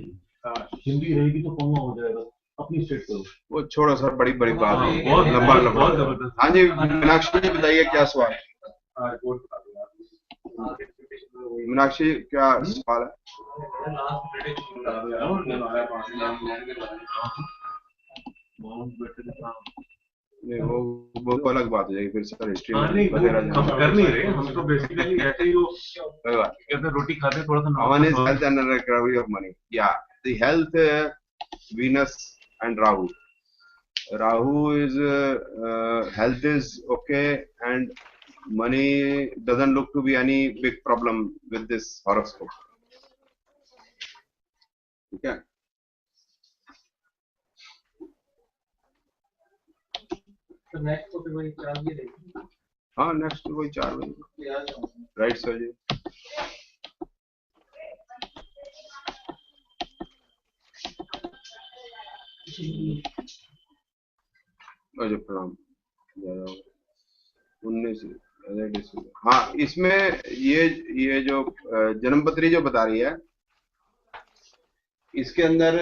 हिंदी रहेगी तो कौन हो जाएगा, अपनी स्टेट करो।
वो छोड़ो सर, बड़ी बड़ी बात
हाँ,
है,
बहुत
लंबा
बहुत
लंबा।
जबरदस्त।
हाँ जी, मीनाक्षी जी बताइए क्या सवाल है? मीनाक्षी जी क्या सवाल है? नहीं वो अलग बात हो जाएगी फिर सर, हिस्ट्री
हाँ
में
नहीं,
वगैरह
हम कर नहीं रहे, हम तो बेसिकली ऐसे ही वो कहते हैं, रोटी खाते थोड़ा सा
One is health and recovery of money. Yeah, the health, Venus and Rahu. Rahu is health is okay, and money doesn't look to be any big problem with this horoscope. Okay.
तो next तो फिर वही 4 बजे रहेगी।
हाँ next वही 4 बजे, right sir जी। अजय प्रणाम। 19 हाँ, इसमें ये जो जन्मपत्री जो बता रही है, इसके अंदर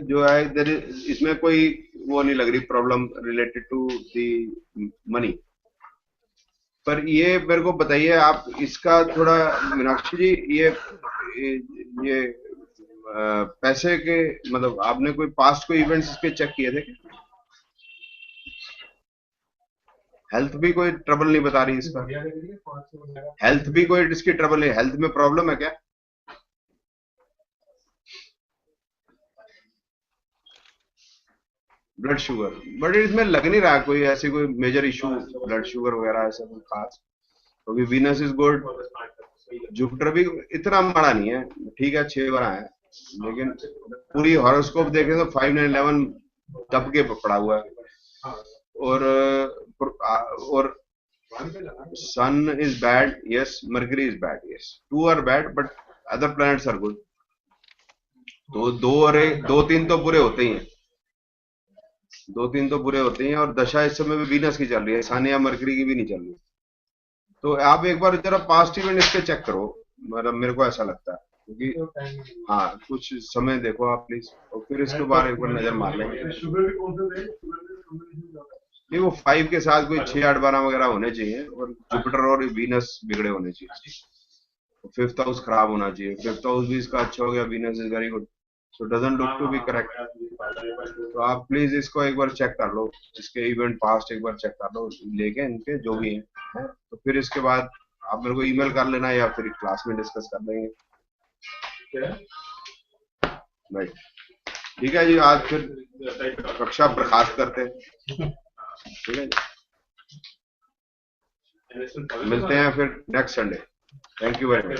जो है इधर इसमें कोई वो नहीं लग रही problem related to the money. पर ये मेरे को बताइए आप इसका थोड़ा, मीनाक्षी जी, ये पैसे के मतलब आपने कोई पास्ट कोई इवेंट्स इसके चेक किए थे? हेल्थ भी कोई ट्रबल नहीं बता रही इसका, हेल्थ भी कोई इसकी ट्रबल है, हेल्थ में प्रॉब्लम है क्या? ब्लड शुगर, बट इसमें लग नहीं रहा कोई ऐसी कोई मेजर इशू ब्लड शुगर वगैरह ऐसा कोई खास, क्योंकि वीनस इज गुड, जुपिटर भी इतना माड़ा नहीं है, ठीक है 6 बार है, लेकिन पूरी हॉरोस्कोप देखें तो 5 9 11 दब के पड़ा हुआ है। और sun is bad, yes, Mercury is bad, yes, 2 are bad but other planets are good. तो 2-3 तो बुरे होते ही हैं, 2-3 तो बुरे होते हैं, और दशा इस समय भी वीनस की चल रही है, सन या मर्करी की भी नहीं चल रही। तो आप एक बार जरा पास्ट इवेंट इसके चेक करो, मतलब मेरे को ऐसा लगता है, क्योंकि हाँ कुछ समय देखो आप प्लीज, और फिर इसके बारे एक बार नजर मार लेंगे। नहीं, वो 5 के साथ कोई 6 8 12 वगैरह होने चाहिए, और जुपिटर और वीनस बिगड़े होने चाहिए, 5th हाउस खराब होना चाहिए, 5th हाउस भी इसका अच्छा हो गया, Venus is very good, so doesn't look to be correct. तो आप प्लीज इसको एक बार चेक कर लो, इसके इवेंट पास्ट एक बार चेक कर लो लेके इनके जो भी हैं, तो फिर इसके बाद आप मेरे को ईमेल कर लेना या फिर क्लास में डिस्कस कर लेंगे। राइट, ठीक है जी, आज फिर कक्षा बर्खास्त करते हैं, ठीक है जी, मिलते हैं फिर next Sunday. Thank you very much.